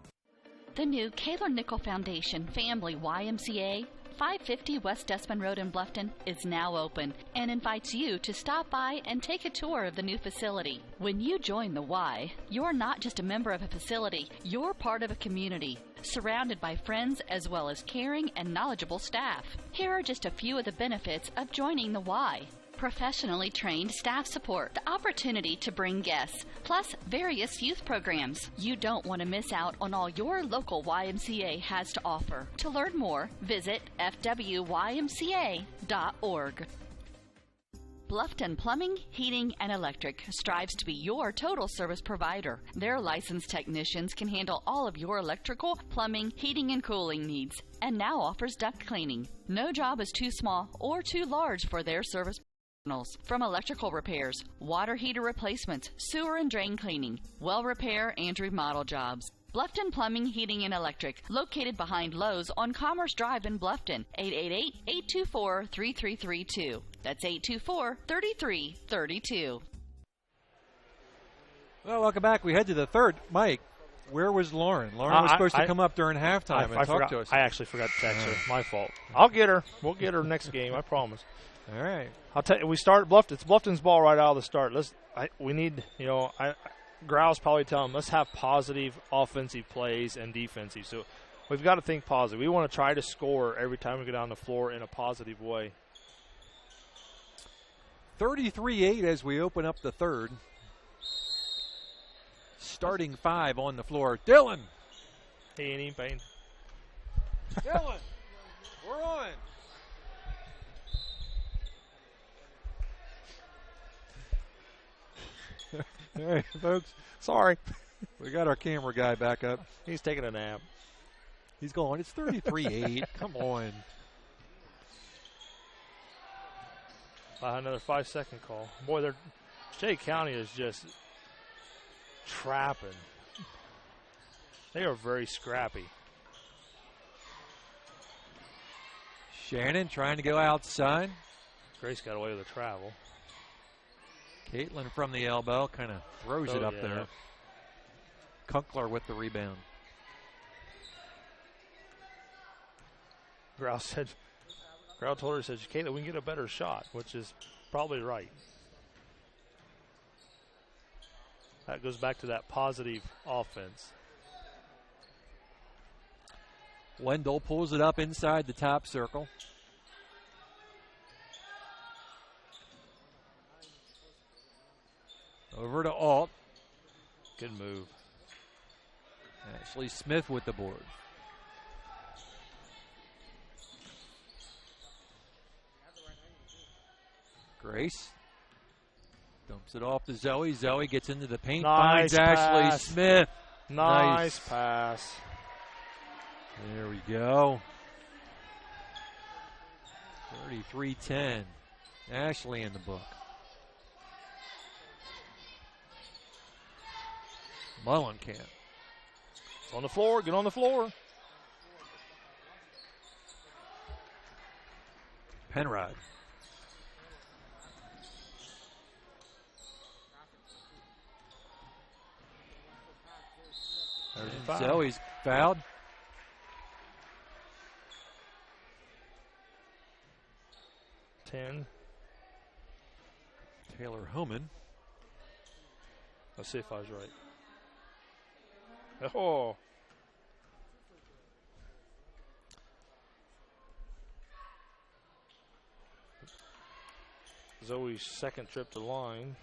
The new Kaler Nickel Foundation Family YMCA 550 West Dustman Road in Bluffton is now open and invites you to stop by and take a tour of the new facility. When you join the Y, you're not just a member of a facility, you're part of a community, surrounded by friends as well as caring and knowledgeable staff. Here are just a few of the benefits of joining the Y. Professionally trained staff support, the opportunity to bring guests, plus various youth programs. You don't want to miss out on all your local YMCA has to offer. To learn more, visit fwymca.org. Bluffton Plumbing, Heating, and Electric strives to be your total service provider. Their licensed technicians can handle all of your electrical, plumbing, heating, and cooling needs, and now offers duct cleaning. No job is too small or too large for their service professionals. From electrical repairs, water heater replacements, sewer and drain cleaning, well repair, and remodel jobs. Bluffton Plumbing, Heating, and Electric, located behind Lowe's on Commerce Drive in Bluffton, 888-824-3332. That's 824-3332. Well, welcome back. We head to the third. Mike, where was Lauren? Lauren was supposed to come up during halftime and talk to us. I actually forgot to text her. My fault. I'll get her. We'll get her next game, I promise. All right. I'll tell you, we start Bluffton. It's Bluffton's ball right out of the start. We need, Grau's probably telling them, let's have positive offensive plays and defensive. So we've got to think positive. We want to try to score every time we go down the floor in a positive way. 33-8 as we open up the third. Starting five on the floor. Dylan. He ain't even paying. Dylan, we're on. All right, folks. Sorry. We got our camera guy back up. He's taking a nap. He's going, it's 33-8. Come on. Another 5-second call. Boy, Jay County is just trapping. They are very scrappy. Shannon trying to go outside. Grace got away with the travel. Caitlin from the elbow kind of throws it up there. Kunkler with the rebound. Grau told her, says, Caitlin, we can get a better shot, which is probably right. That goes back to that positive offense. Wendell pulls it up inside the top circle. Over to Alt. Good move. Ashley Smith with the board. Grace dumps it off to Zoe. Zoe gets into the paint. Nice finds pass. Ashley Smith. Nice pass. There we go. 33-10. Ashley in the book. Mullenkamp. It's on the floor. Get on the floor. Penrod. Zoe's fouled. Ten. Taylor Homan. Let's see if I was right. Oh. Zoe's second trip to line.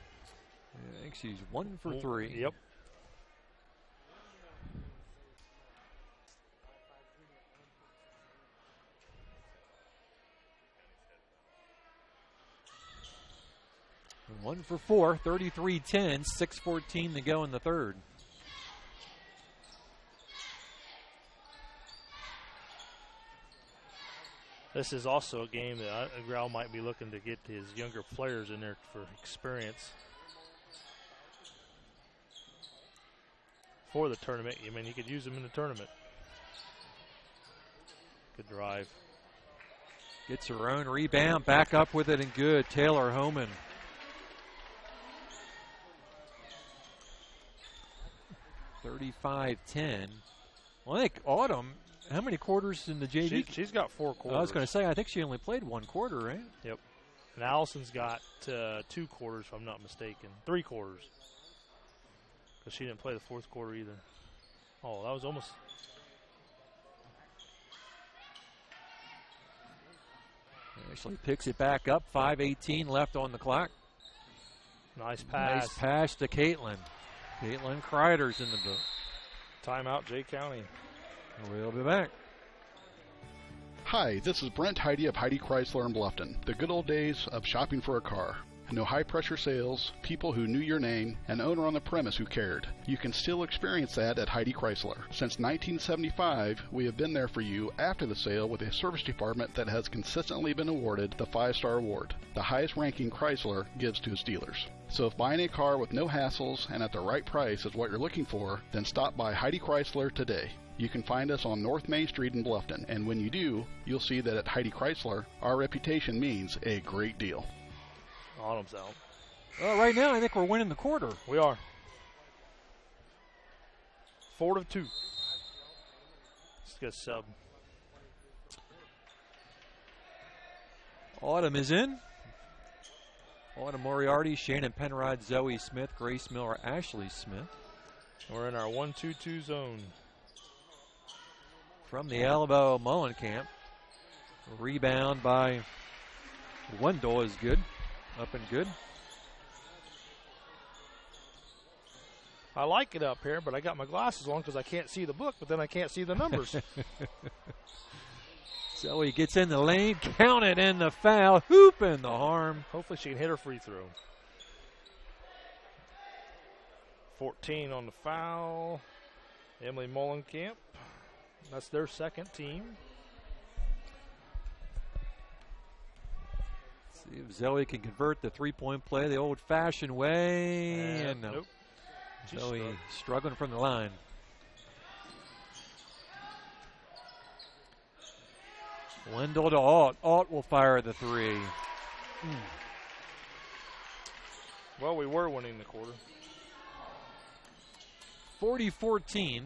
I think she's 1 for 3. Yep. And 1 for 4, 33-10, 6:14 to go in the third. This is also a game that Grau might be looking to get his younger players in there for experience. For the tournament. I mean, you could use them in the tournament. Good drive. Gets her own rebound, back up with it, and good. Taylor Homan. $35-10. Well, I think Autumn how many quarters in the JV? She's got 4 quarters. I was going to say, I think she only played 1 quarter, right? Yep. And Allison's got 2 quarters, if I'm not mistaken. 3 quarters. Because she didn't play the 4th quarter either. Oh, that was almost. Ashley picks it back up. 5:18 left on the clock. Nice pass. Nice pass to Caitlin. Caitlin Kreider's in the book. Timeout, Jay County. We'll be back. Hi, this is Brent Heidi of Heidi Chrysler in Bluffton. The good old days of shopping for a car. No high-pressure sales, people who knew your name, an owner on the premise who cared. You can still experience that at Heidi Chrysler. Since 1975, we have been there for you after the sale with a service department that has consistently been awarded the 5-star award, the highest ranking Chrysler gives to its dealers. So if buying a car with no hassles and at the right price is what you're looking for, then stop by Heidi Chrysler today. You can find us on North Main Street in Bluffton, and when you do, you'll see that at Heidi Chrysler, our reputation means a great deal. Autumn's out. Well, right now, I think we're winning the quarter. We are. 4-2. Let's get a sub. Autumn is in. Autumn Moriarty, Shannon Penrod, Zoe Smith, Grace Miller, Ashley Smith. We're in our 1-2-2 zone. From the elbow, Mullenkamp. Rebound by Wendell is good. Up and good. I like it up here, but I got my glasses on because I can't see the book, but then I can't see the numbers. Zoe gets in the lane, counted in the foul, hoop in the harm. Hopefully she can hit her free throw. 14 on the foul. Emily Mullenkamp. That's their second team. See if Zoe can convert the three-point play the old-fashioned way. And nope. Zoe struggling from the line. Wendell to Alt. Alt will fire the 3. Well, we were winning the quarter. 40-14.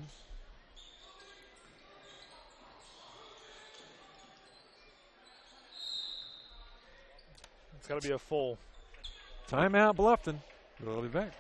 It's got to be a full. Timeout, Bluffton. We'll be back.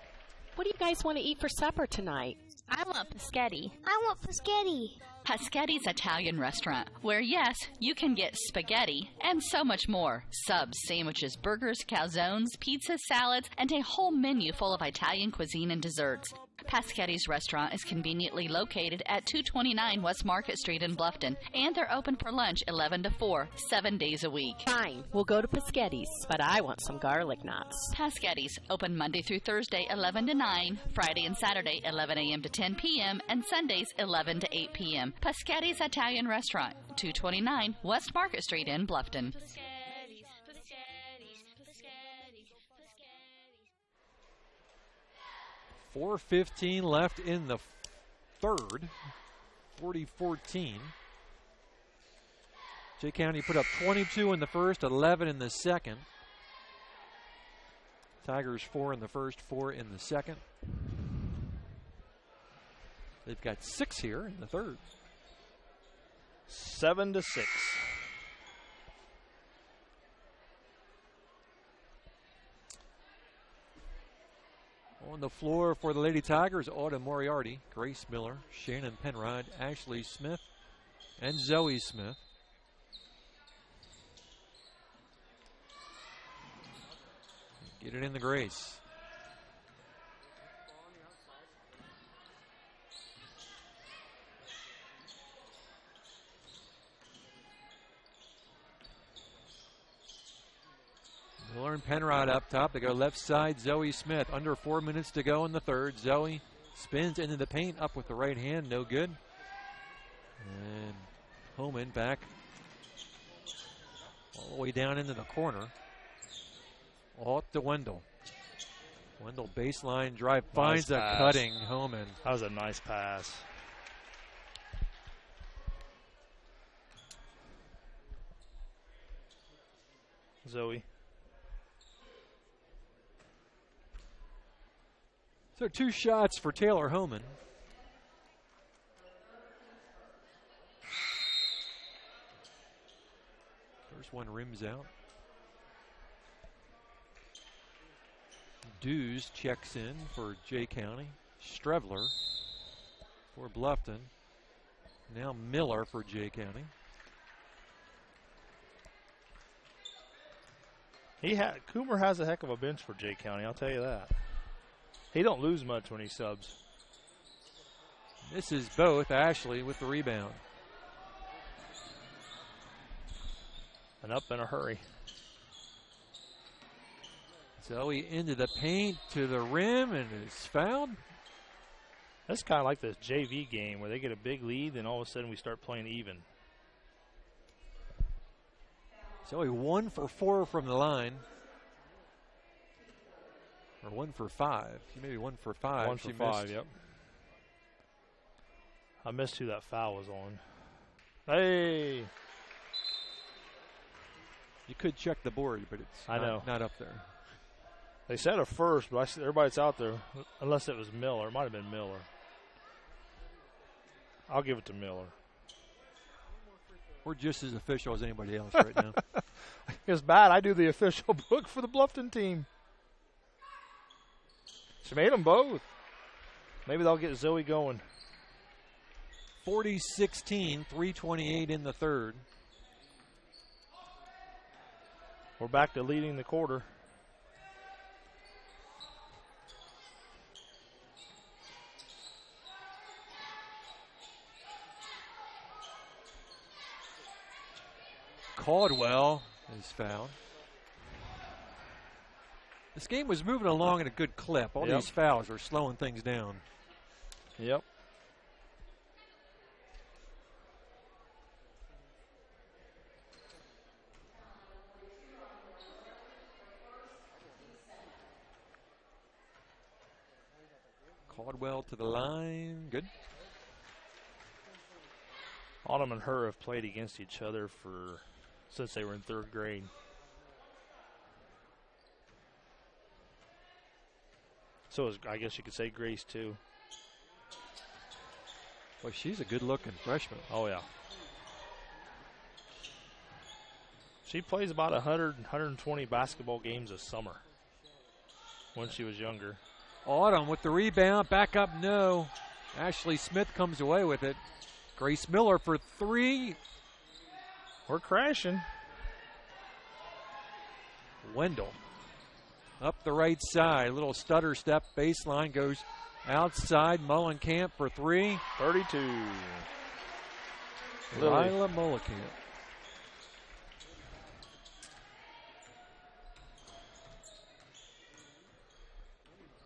What do you guys want to eat for supper tonight? I want Paschetti. I want Paschetti. Paschetti's Italian restaurant, where yes, you can get spaghetti and so much more. Subs, sandwiches, burgers, calzones, pizzas, salads, and a whole menu full of Italian cuisine and desserts. Paschetti's restaurant is conveniently located at 229 West Market Street in Bluffton, and they're open for lunch 11 to 4, 7 days a week. Fine, we'll go to Paschetti's, but I want some garlic knots. Paschetti's, open Monday through Thursday 11 to 9, Friday and Saturday 11 a.m. to 10 p.m., and Sundays 11 to 8 p.m. Paschetti's Italian Restaurant, 229 West Market Street in Bluffton. 4:15 left in the third. 40-14. Jay County put up 22 in the first, 11 in the second. Tigers 4 in the first, 4 in the second. They've got 6 here in the third. 7-6. On the floor for the Lady Tigers, Autumn Moriarty, Grace Miller, Shannon Penrod, Ashley Smith, and Zoe Smith. Get it in the Grace. Miller and Penrod up top. They go left side, Zoe Smith. Under 4 minutes to go in the third. Zoe spins into the paint, up with the right hand, no good. And Homan back all the way down into the corner. Alt to Wendell. Wendell baseline drive, finds a cutting Homan. That was a nice pass. Zoe. So 2 shots for Taylor Homan. This one rims out. Dews checks in for Jay County. Strevler for Bluffton. Now Miller for Jay County. Coomer has a heck of a bench for Jay County, I'll tell you that. He don't lose much when he subs. This is both Ashley with the rebound. And up in a hurry. Zoe into the paint to the rim and is fouled. That's kind of like this JV game where they get a big lead, then all of a sudden we start playing even. Zoe 1 for 4 from the line. Or 1 for 5. She may be 1 for 5. 1 for 5, yep. I missed who that foul was on. Hey! You could check the board, but it's not up there. They said a first, but I see everybody's out there, unless it was Miller. It might have been Miller. I'll give it to Miller. We're just as official as anybody else right now. It's bad. I do the official book for the Bluffton team. She made them both. Maybe they'll get Zoe going. 40-16, 3:28 in the third. We're back to leading the quarter. Caldwell is fouled. This game was moving along at a good clip. All these fouls are slowing things down. Yep. Caldwell to the line. Good. Autumn and her have played against each other since they were in third grade. So I guess you could say Grace too. Well, she's a good-looking freshman. Oh yeah. She plays about 100, 120 basketball games a summer when she was younger. Autumn with the rebound. Back up, no. Ashley Smith comes away with it. Grace Miller for 3. We're crashing. Wendell up the right side. Little stutter step. Baseline goes outside. Mullenkamp for 3. 32. Lila Mullenkamp.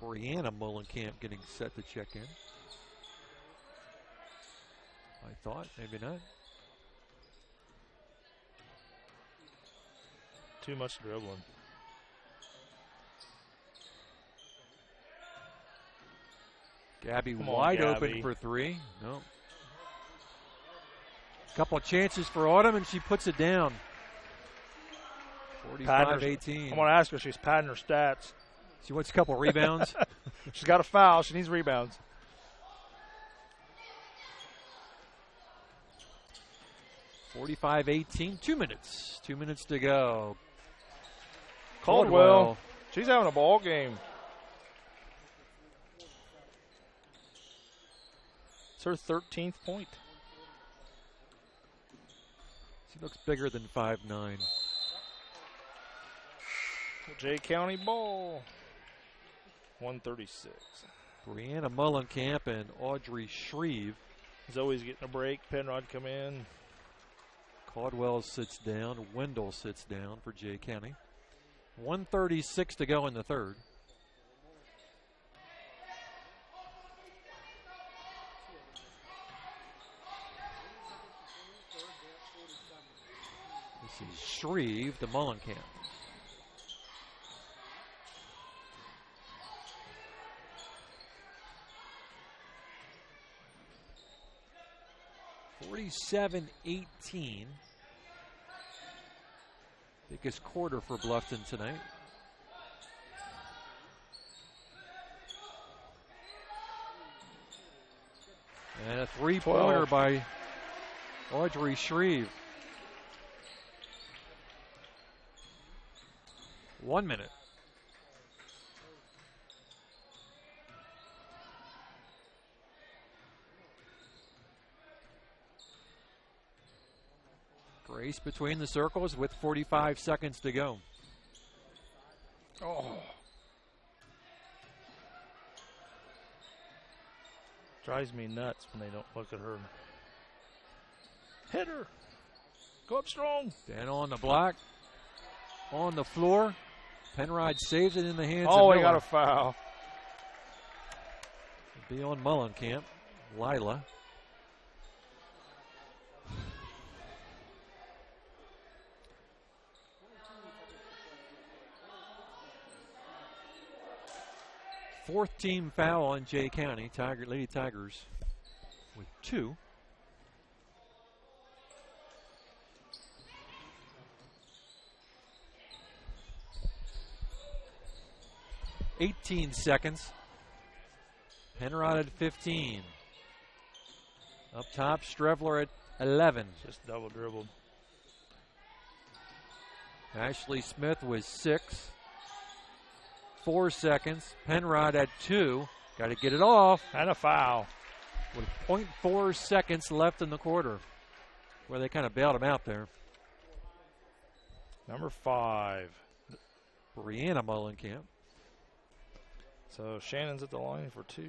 Brianna Mullenkamp getting set to check in. I thought, maybe not. Too much dribbling. Gabby wide open for 3. No. Couple of chances for Autumn, and she puts it down. 45-18. I'm going to ask her if she's padding her stats. She wants a couple rebounds. She's got a foul. She needs rebounds. $45-18. 2 minutes. 2 minutes to go. Caldwell. She's having a ball game. It's her 13th point. She looks bigger than 5'9". Jay County ball. 136. Brianna Mullenkamp and Audrey Shreve. Zoe's getting a break. Penrod come in. Caldwell sits down. Wendell sits down for Jay County. 1:36 to go in the third. This is Shreve to Mullenkamp. $47-18. Biggest quarter for Bluffton tonight. And a three-pointer by Audrey Shreve. 1 minute. Race between the circles with 45 seconds to go. Oh. Drives me nuts when they don't look at her. Hit her. Go up strong. Dan on the block. On the floor. Penrod saves it in the hands of Oh, Miller. he got a foul. Be on Mullenkamp. Lila. Fourth team foul on Jay County. Lady Tigers with 2. $18 seconds. Penrod at 15. Up top, Strevler at 11. Just double dribbled. Ashley Smith was 6. 4 seconds. Penrod at 2. Got to get it off. And a foul. With 0.4 seconds left in the quarter. Where they kind of bailed him out there. Number 5. Brianna Mullenkamp. So Shannon's at the line for 2.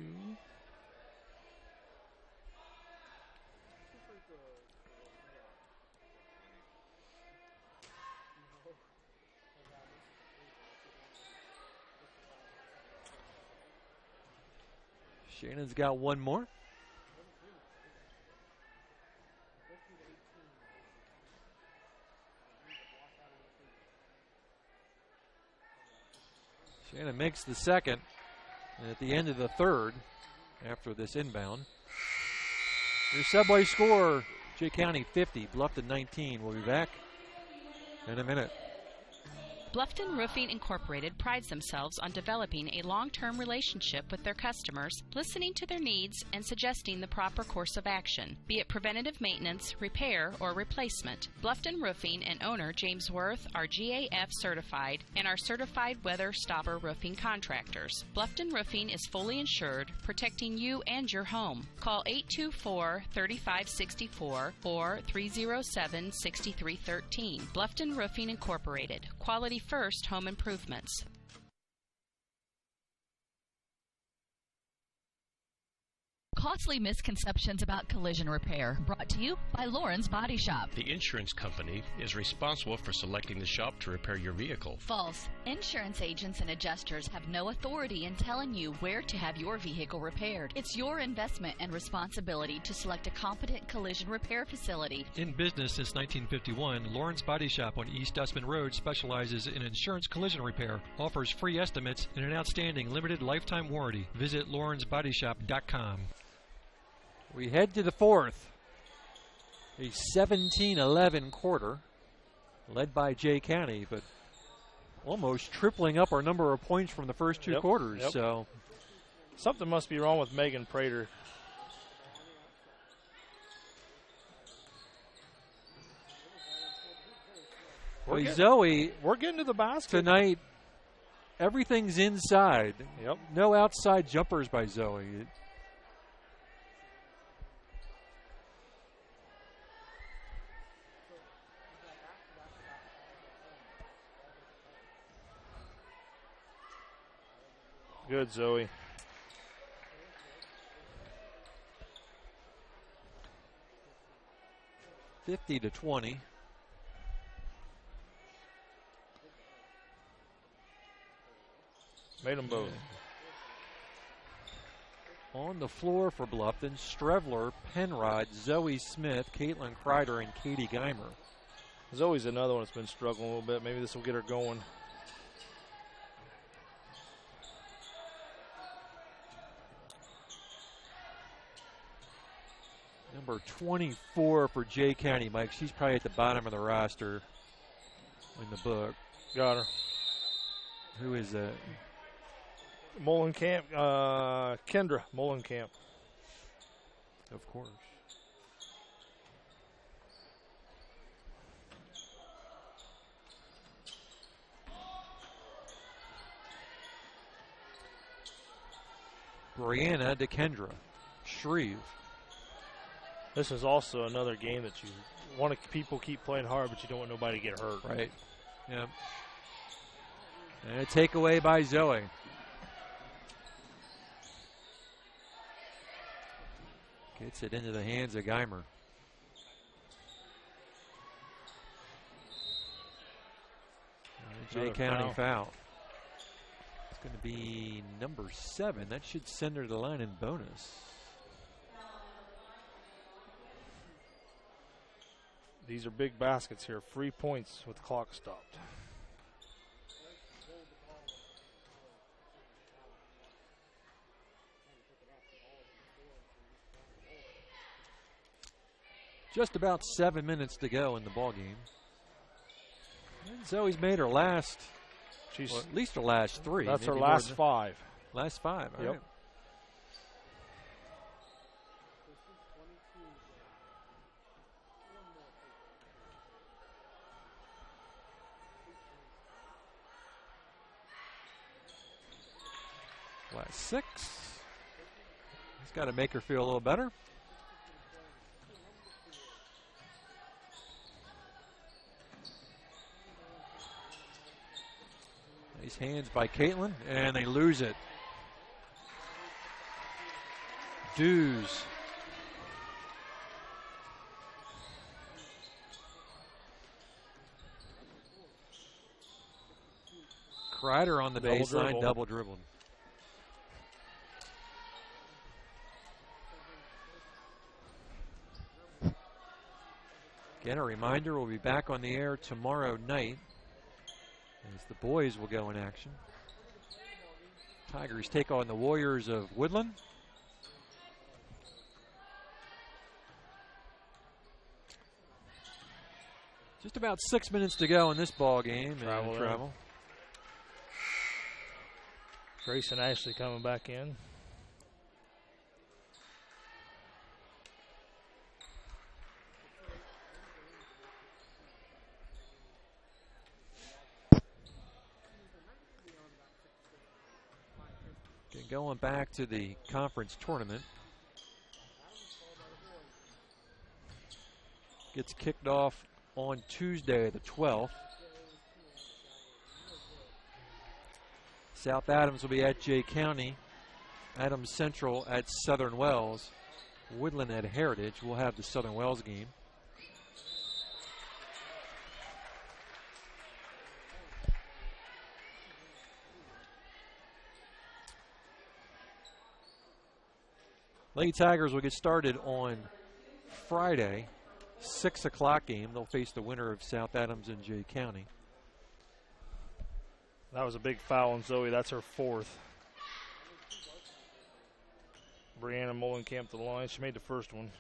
Shannon's got one more. Shannon makes the second. And at the end of the third, after this inbound, your Subway score, Jay County 50, Bluffton 19. We'll be back in a minute. Bluffton Roofing Incorporated prides themselves on developing a long-term relationship with their customers, listening to their needs and suggesting the proper course of action, be it preventative maintenance, repair, or replacement. Bluffton Roofing and owner James Worth are GAF certified and are certified weather stopper roofing contractors. Bluffton Roofing is fully insured, protecting you and your home. Call 824-3564 or 307-6313. Bluffton Roofing Incorporated. Quality first home improvements. Costly misconceptions about collision repair, brought to you by Lauren's Body Shop. The insurance company is responsible for selecting the shop to repair your vehicle. False. Insurance agents and adjusters have no authority in telling you where to have your vehicle repaired. It's your investment and responsibility to select a competent collision repair facility. In business since 1951, Lauren's Body Shop on East Dustman Road specializes in insurance collision repair, offers free estimates, and an outstanding limited lifetime warranty. Visit lawrensbodyshop.com. We head to the fourth. A 17-11 quarter, led by Jay County, but almost tripling up our number of points from the first two quarters. Yep. So something must be wrong with Megan Prater. Zoe, we're getting to the basket tonight. Everything's inside. Yep. No outside jumpers by Zoe. Good, Zoe. (50-20). Made them both. On the floor for Bluffton, Strevler, Penrod, Zoe Smith, Caitlin Kreider, and Katie Geimer. Zoe's another one that's been struggling a little bit. Maybe this will get her going. Number 24 for Jay County, Mike. She's probably at the bottom of the roster in the book. Got her. Who is that? Mullenkamp, Kendra Mullenkamp. Of course. Brianna to Kendra. Shreve. This is also another game that you want to people keep playing hard, but you don't want nobody to get hurt. Right. Yep. And a takeaway by Zoe. Gets it into the hands of Geimer. Jay County foul. It's going to be number 7. That should send her to the line in bonus. These are big baskets here. 3 points with the clock stopped. Just about 7 minutes to go in the ball game. And Zoe's made her last, well, at least her last 3. That's her last 5. Last 5, all right. Last 6. He's got to make her feel a little better. Nice hands by Caitlin, and they lose it. Dews. Kreider on the baseline, double dribbled. Again, a reminder, we'll be back on the air tomorrow night as the boys will go in action. Tigers take on the Warriors of Woodland. Just about 6 minutes to go in this ball game. Travel. Grace and Ashley coming back in. Going back to the conference tournament. Gets kicked off on Tuesday the 12th. South Adams will be at Jay County. Adams Central at Southern Wells. Woodland at Heritage. We'll have the Southern Wells game. Lady Tigers will get started on Friday, 6 o'clock game. They'll face the winner of South Adams and Jay County. That was a big foul on Zoe. That's her 4th. Brianna Molenkamp to the line. She made the first one.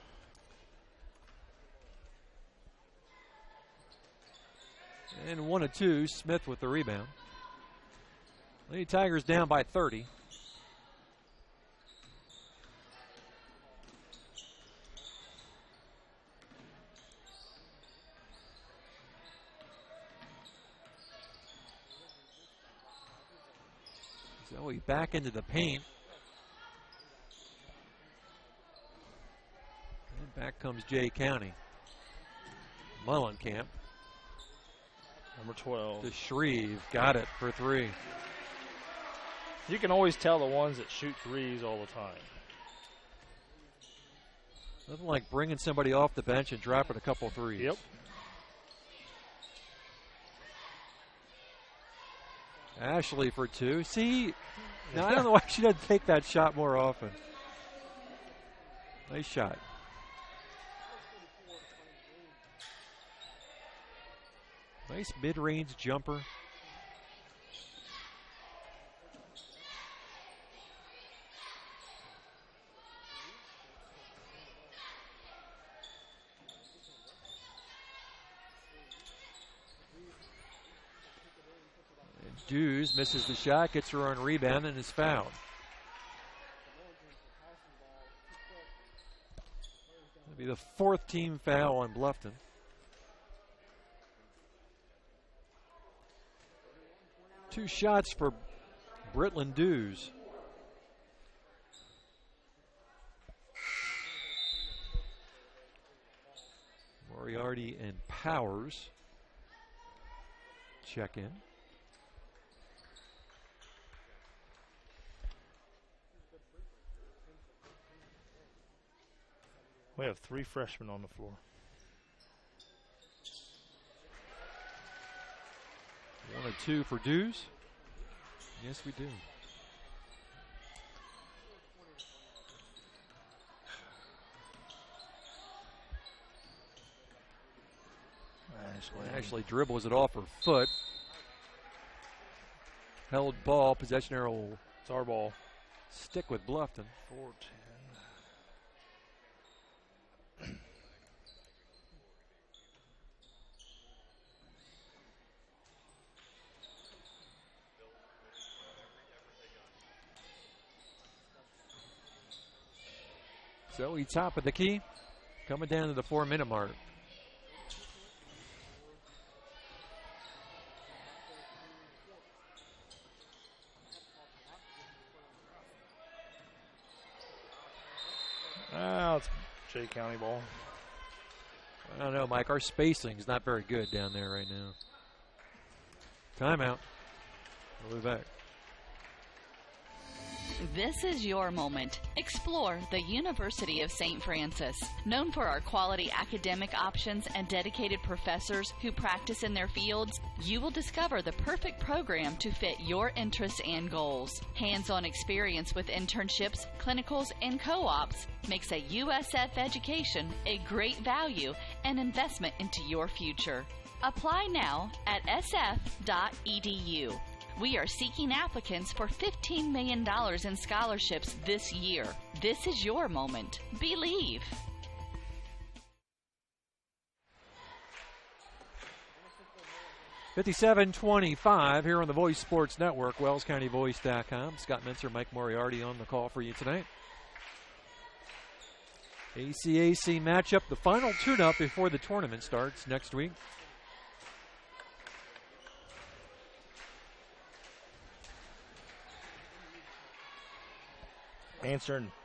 And 1 of 2. Smith with the rebound. Lady Tigers down by 30. Zoe back into the paint. And back comes Jay County. Mullenkamp. Number 12. To Shreve. Got it for 3. You can always tell the ones that shoot threes all the time. Nothing like bringing somebody off the bench and dropping a couple threes. Yep. Ashley for 2. See, now I don't know why she doesn't take that shot more often. Nice shot. Nice mid-range jumper. Dews misses the shot, gets her own rebound, and is fouled. That'll be the 4th team foul on Bluffton. Two shots for Britland Dews. Moriarty and Powers check in. We have 3 freshmen on the floor. 1 or 2 for Dews. Yes, we do. Actually dribbles it off her foot. Held ball, possession arrow. It's our ball. Stick with Bluffton. 4-10. Zoe top of the key, coming down to the 4-minute mark. It's Jay County ball. I don't know, Mike. Our spacing's not very good down there right now. Timeout. We'll be back. This is your moment. Explore the University of St. Francis. Known for our quality academic options and dedicated professors who practice in their fields, you will discover the perfect program to fit your interests and goals. Hands-on experience with internships, clinicals, and co-ops makes a USF education a great value and investment into your future. Apply now at sf.edu. We are seeking applicants for $15 million in scholarships this year. This is your moment. Believe. $57-25 here on the Voice Sports Network, WellsCountyVoice.com. Scott Mincer, Mike Moriarty on the call for you tonight. ACAC matchup, the final tune-up before the tournament starts next week.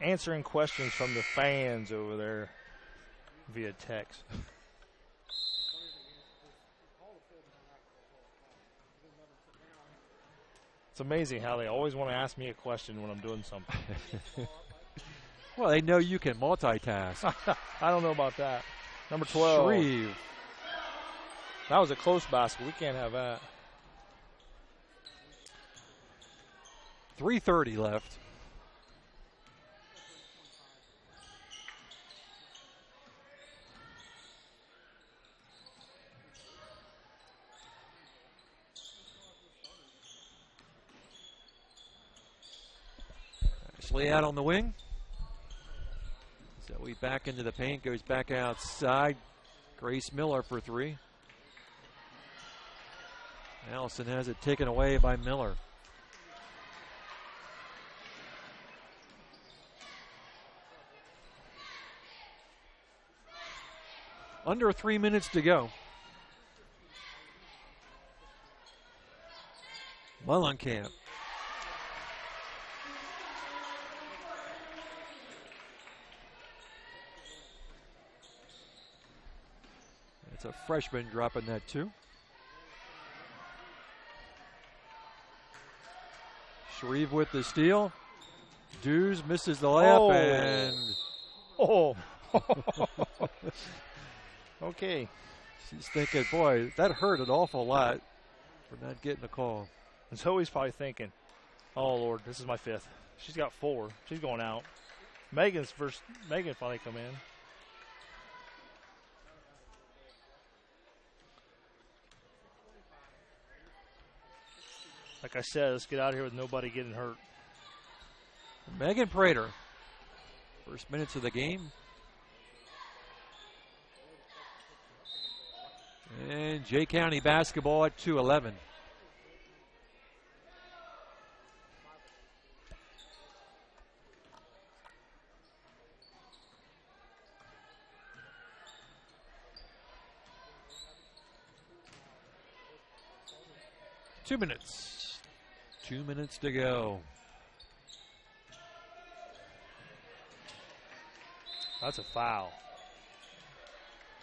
Answering questions from the fans over there via text. It's amazing how they always want to ask me a question when I'm doing something. Well, they know you can multitask. I don't know about that. Number 12. Shreve. That was a close basket. We can't have that. 3:30 left. Ashley out on the wing. Zoe back into the paint, goes back outside. Grace Miller for 3. Allison has it taken away by Miller. Under 3 minutes to go. Mullenkamp. It's a freshman dropping that too. Shreve with the steal. Dews misses the layup and... Oh! Okay. She's thinking, boy, that hurt an awful lot for not getting a call. And Zoe's probably thinking, oh, Lord, this is my 5th. She's got 4. She's going out. Megan finally come in. Like I said, let's get out of here with nobody getting hurt. Megan Prater, first minutes of the game. And Jay County basketball at 2:11. Two minutes. 2 minutes to go. That's a foul.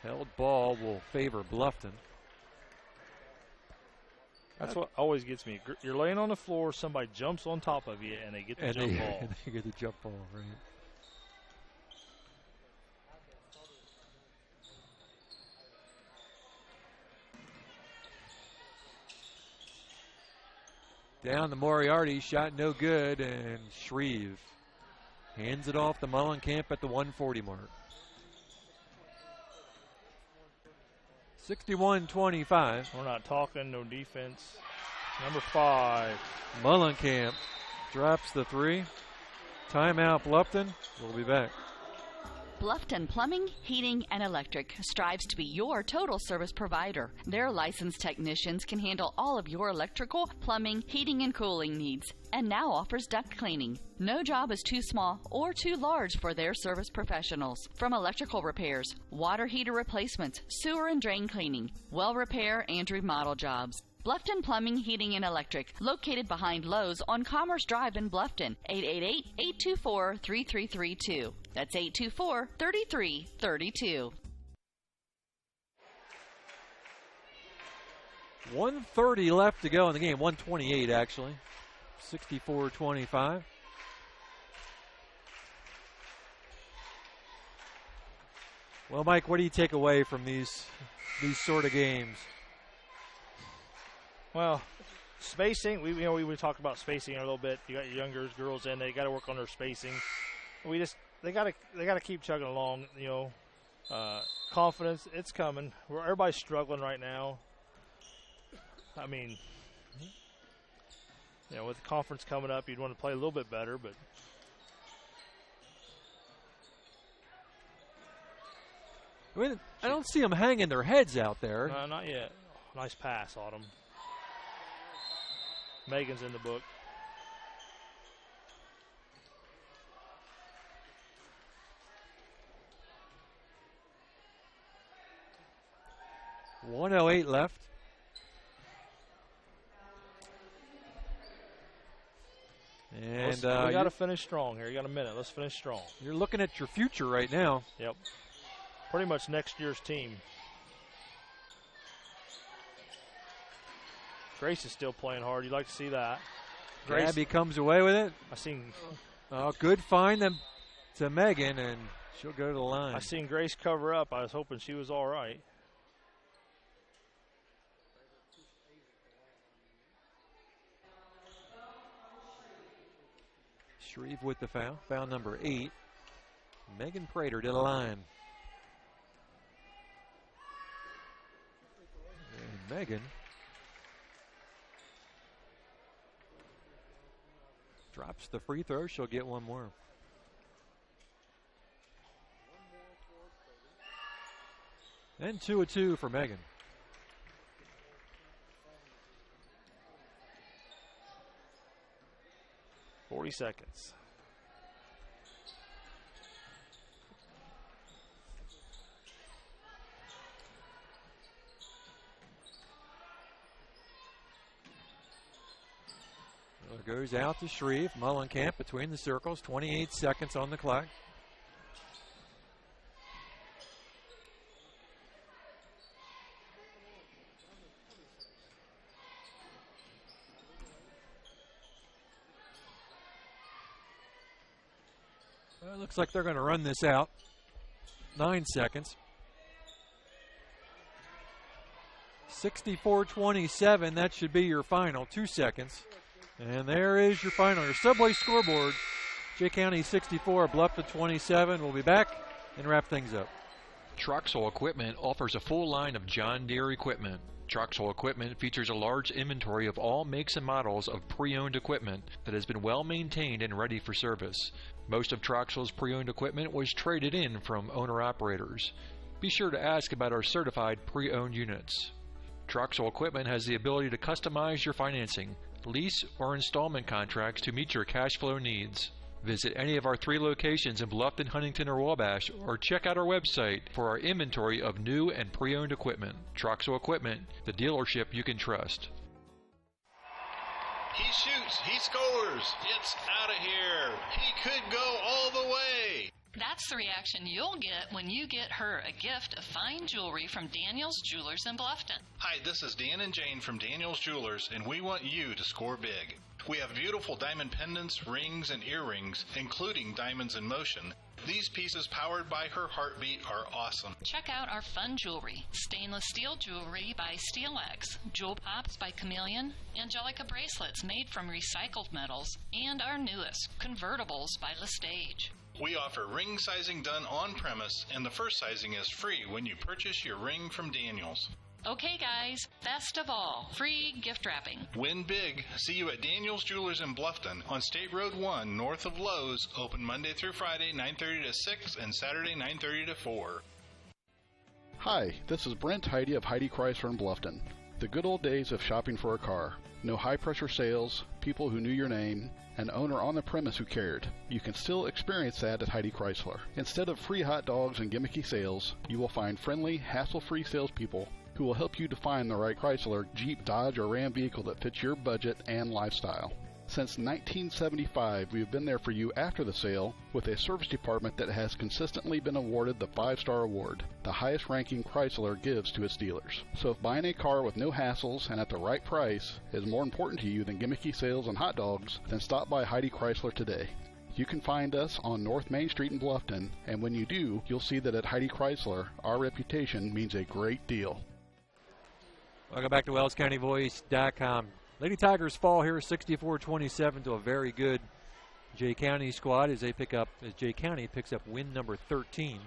Held ball will favor Bluffton. That's what always gets me. You're laying on the floor, somebody jumps on top of you, and they get the jump ball. And they get the jump ball, right. Down to Moriarty, shot no good, and Shreve hands it off to Mullenkamp at the 140 mark. 61-25. We're not talking, no defense. Number 5. Mullenkamp drops the 3. Timeout, Bluffton. We'll be back. Bluffton Plumbing, Heating, and Electric strives to be your total service provider. Their licensed technicians can handle all of your electrical, plumbing, heating, and cooling needs, and now offers duct cleaning. No job is too small or too large for their service professionals. From electrical repairs, water heater replacements, sewer and drain cleaning, well repair, and remodel jobs. Bluffton Plumbing, Heating, and Electric, located behind Lowe's on Commerce Drive in Bluffton, 888-824-3332. That's 824-3332. 1:30 left to go in the game. 1:28 actually. 64-25. Well, Mike, what do you take away from these sort of games? Well, spacing. We talked about spacing a little bit. You got your younger girls in; they got to work on their spacing. They got to keep chugging along. Confidence, it's coming. Everybody's struggling right now. I mean, with the conference coming up, you'd want to play a little bit better, but. I don't see them hanging their heads out there. No, not yet. Nice pass, Autumn. Megan's in the book. .108 left. And we got to finish strong here. You got a minute. Let's finish strong. You're looking at your future right now. Yep. Pretty much next year's team. Grace is still playing hard. You'd like to see that. Grace, Gabby comes away with it. Good find them to Megan, and she'll go to the line. I seen Grace cover up. I was hoping she was all right. Shreve with the foul. Foul number 8. Megan Prater to the line. And Megan drops the free throw. She'll get one more. And 2 of 2 for Megan. .40 seconds. Goes out to Shreve. Mullenkamp between the circles. 28 seconds on the clock. Well, it looks like they're going to run this out. 9 seconds. 64-27. That should be your final. 2 seconds. And there is your final, your Subway scoreboard. Jay County 64, Bluffton 27. We'll be back and wrap things up. Troxel Equipment offers a full line of John Deere equipment. Troxel Equipment features a large inventory of all makes and models of pre-owned equipment that has been well maintained and ready for service. Most of Troxel's pre-owned equipment was traded in from owner-operators. Be sure to ask about our certified pre-owned units. Troxel Equipment has the ability to customize your financing, lease, or installment contracts to meet your cash flow needs. Visit any of our 3 locations in Bluffton, Huntington, or Wabash, or check out our website for our inventory of new and pre-owned equipment. Troxel Equipment, the dealership you can trust. He shoots, he scores, it's out of here. He could go all the way. That's That's the reaction you'll get when you get her a gift of fine jewelry from Daniel's Jewelers in Bluffton. Hi, this is Dan and Jane from Daniel's Jewelers, and we want you to score big. We have beautiful diamond pendants, rings, and earrings, including diamonds in motion. These pieces powered by her heartbeat are awesome. Check out our fun jewelry. Stainless steel jewelry by SteelX, Jewel Pops by Chameleon, Angelica bracelets made from recycled metals, and our newest, convertibles by Lestage. We offer ring sizing done on premise, and the first sizing is free when you purchase your ring from Daniel's. Okay, guys, best of all, free gift wrapping. Win big. See you at Daniel's Jewelers in Bluffton on State Road 1 north of Lowe's, open Monday through Friday 9:30 to 6 and Saturday 9:30 to 4. Hi, this is Brent Heidi of Heidi Chrysler in Bluffton. The good old days of shopping for a car. No high-pressure sales, people who knew your name, an owner on the premise who cared. You can still experience that at Heidi Chrysler. Instead of free hot dogs and gimmicky sales, you will find friendly, hassle-free salespeople who will help you define the right Chrysler, Jeep, Dodge, or Ram vehicle that fits your budget and lifestyle. Since 1975, we have been there for you after the sale with a service department that has consistently been awarded the 5-star award, the highest ranking Chrysler gives to its dealers. So if buying a car with no hassles and at the right price is more important to you than gimmicky sales and hot dogs, then stop by Heidi Chrysler today. You can find us on North Main Street in Bluffton, and when you do, you'll see that at Heidi Chrysler, our reputation means a great deal. Welcome back to WellsCountyVoice.com. Lady Tigers fall here 64-27 to a very good Jay County squad as Jay County picks up win number 13.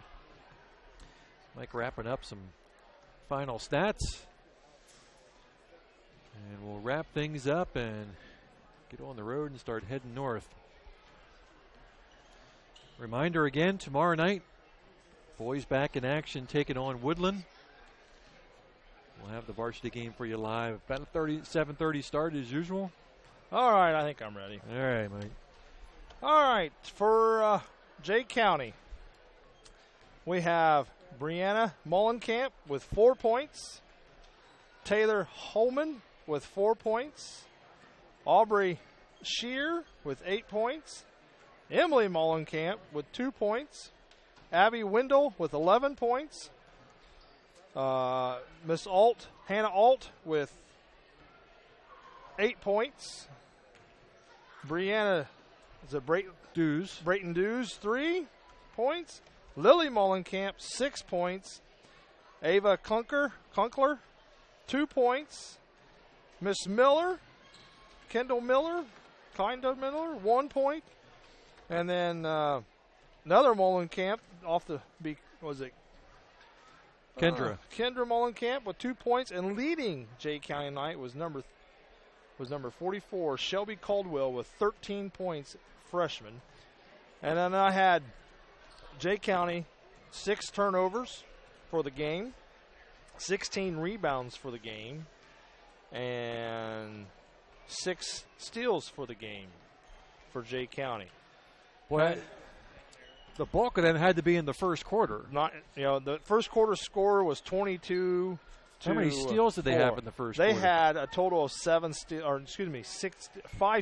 Mike wrapping up some final stats. And we'll wrap things up and get on the road and start heading north. Reminder again, tomorrow night, boys back in action taking on Woodland. We'll have the varsity game for you live. About a 7:30 start as usual. All right, I think I'm ready. All right, Mike. All right, for Jay County, we have Brianna Mullenkamp with 4 points. Taylor Holman with 4 points. Aubrey Shear with 8 points. Emily Mullenkamp with 2 points. Abby Wendell with 11 points. Miss Alt, Hannah Alt with 8 points. Brianna, is it Brayton Dews, 3 points. Lily Mullenkamp, 6 points. Ava Kunkler, 2 points. Miss Miller, Kendall Miller, 1 point. And then another Mullenkamp off the, Kendra Mullenkamp with 2 points, and leading Jay County tonight was number 44, Shelby Caldwell with 13 points, freshman. And then I had Jay County 6 turnovers for the game, 16 rebounds for the game, and 6 steals for the game for Jay County. Well, the bulk of them had to be in the first quarter. The first quarter score was 22. How many steals did they have in the first quarter? They had a total of 5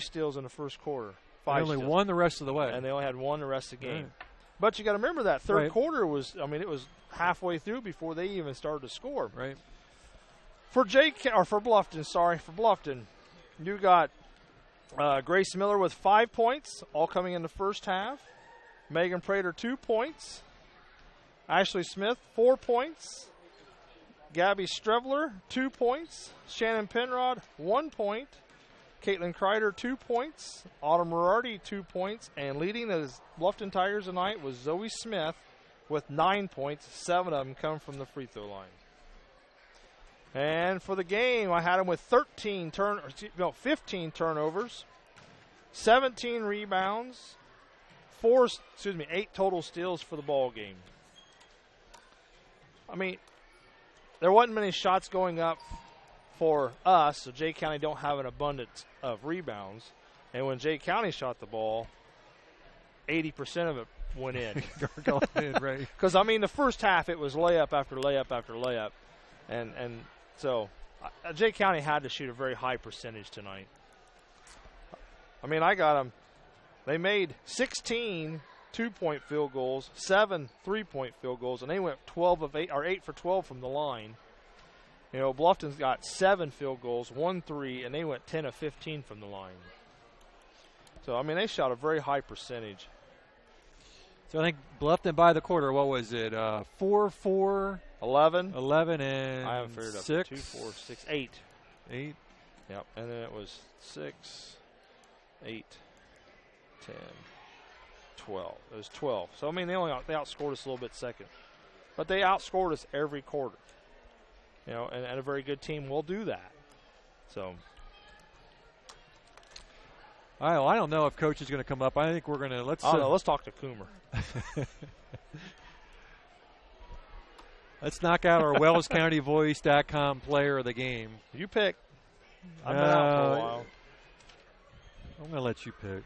steals in the first quarter. They only won the rest of the way. And they only had 1 the rest of the game. Right. But you got to remember that third quarter was, it was halfway through before they even started to score. Right. For Bluffton, you got Grace Miller with 5 points, all coming in the first half. Megan Prater, 2 points. Ashley Smith, 4 points. Gabby Strevler, 2 points. Shannon Penrod, 1 point. Caitlin Kreider, 2 points. Autumn Morardi, 2 points. And leading the Bluffton Tigers tonight was Zoe Smith with 9 points. 7 of them come from the free throw line. And for the game, I had them with 15 turnovers, 17 rebounds, 8 total steals for the ball game. There wasn't many shots going up for us, so Jay County don't have an abundance of rebounds. And when Jay County shot the ball, 80% of it went in. Right. Because, the first half it was layup after layup after layup. And so Jay County had to shoot a very high percentage tonight. I got them. They made 16 2-point field goals, 7 3-point field goals, and they went 12 of 8 or 8 for 12 from the line. You know, Bluffton's got 7 field goals, 1 3, and they went 10 of 15 from the line. So, I mean, they shot a very high percentage. So I think Bluffton by the quarter, what was it? 4, 4, 11, 11, and I haven't figured it up. 6. 2, 4, 6, 8. 8. Yep, and then it was 6, 8, 10, 12. It was 12. So, I mean, they outscored us a little bit second. But they outscored us every quarter. You know, and a very good team will do that. So, I don't know if Coach is going to come up. I think we're going to let's talk to Coomer. Let's knock out our WellsCountyVoice.com player of the game. You pick. I've been out for a while. I'm going to let you pick.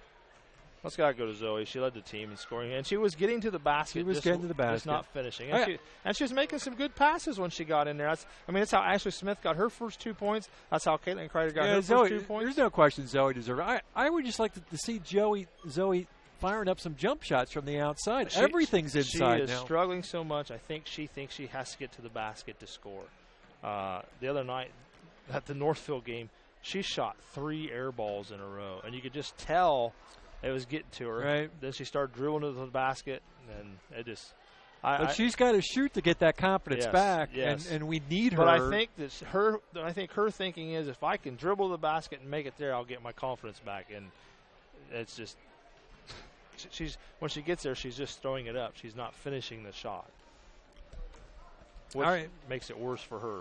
Let's gotta go to Zoe. She led the team in scoring, and she was getting to the basket. She was getting to the basket, just not finishing. And she was making some good passes when she got in there. That's how Ashley Smith got her first 2 points. That's how Caitlin Kreider got her Zoe, first 2 points. There's no question Zoe deserved it. I would just like to see Zoe firing up some jump shots from the outside. Everything's inside now. She is struggling so much. I think she thinks she has to get to the basket to score. The other night at the Northfield game, she shot 3 air balls in a row, and you could just tell it was getting to her. Right. Then she started dribbling to the basket, and it just. But she's got to shoot to get that confidence back, and we need her. But I think her thinking is, if I can dribble the basket and make it there, I'll get my confidence back. And it's just when she gets there, she's just throwing it up. She's not finishing the shot, which makes it worse for her.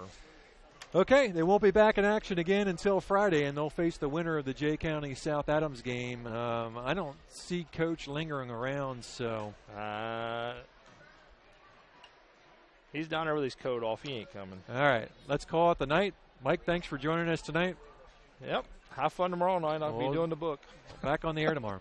Okay, they won't be back in action again until Friday, and they'll face the winner of the Jay County South Adams game. I don't see Coach lingering around, so. He's down there with his coat off. He ain't coming. All right, let's call it the night. Mike, thanks for joining us tonight. Yep. Have fun tomorrow night. I'll be doing the book. Back on the air tomorrow.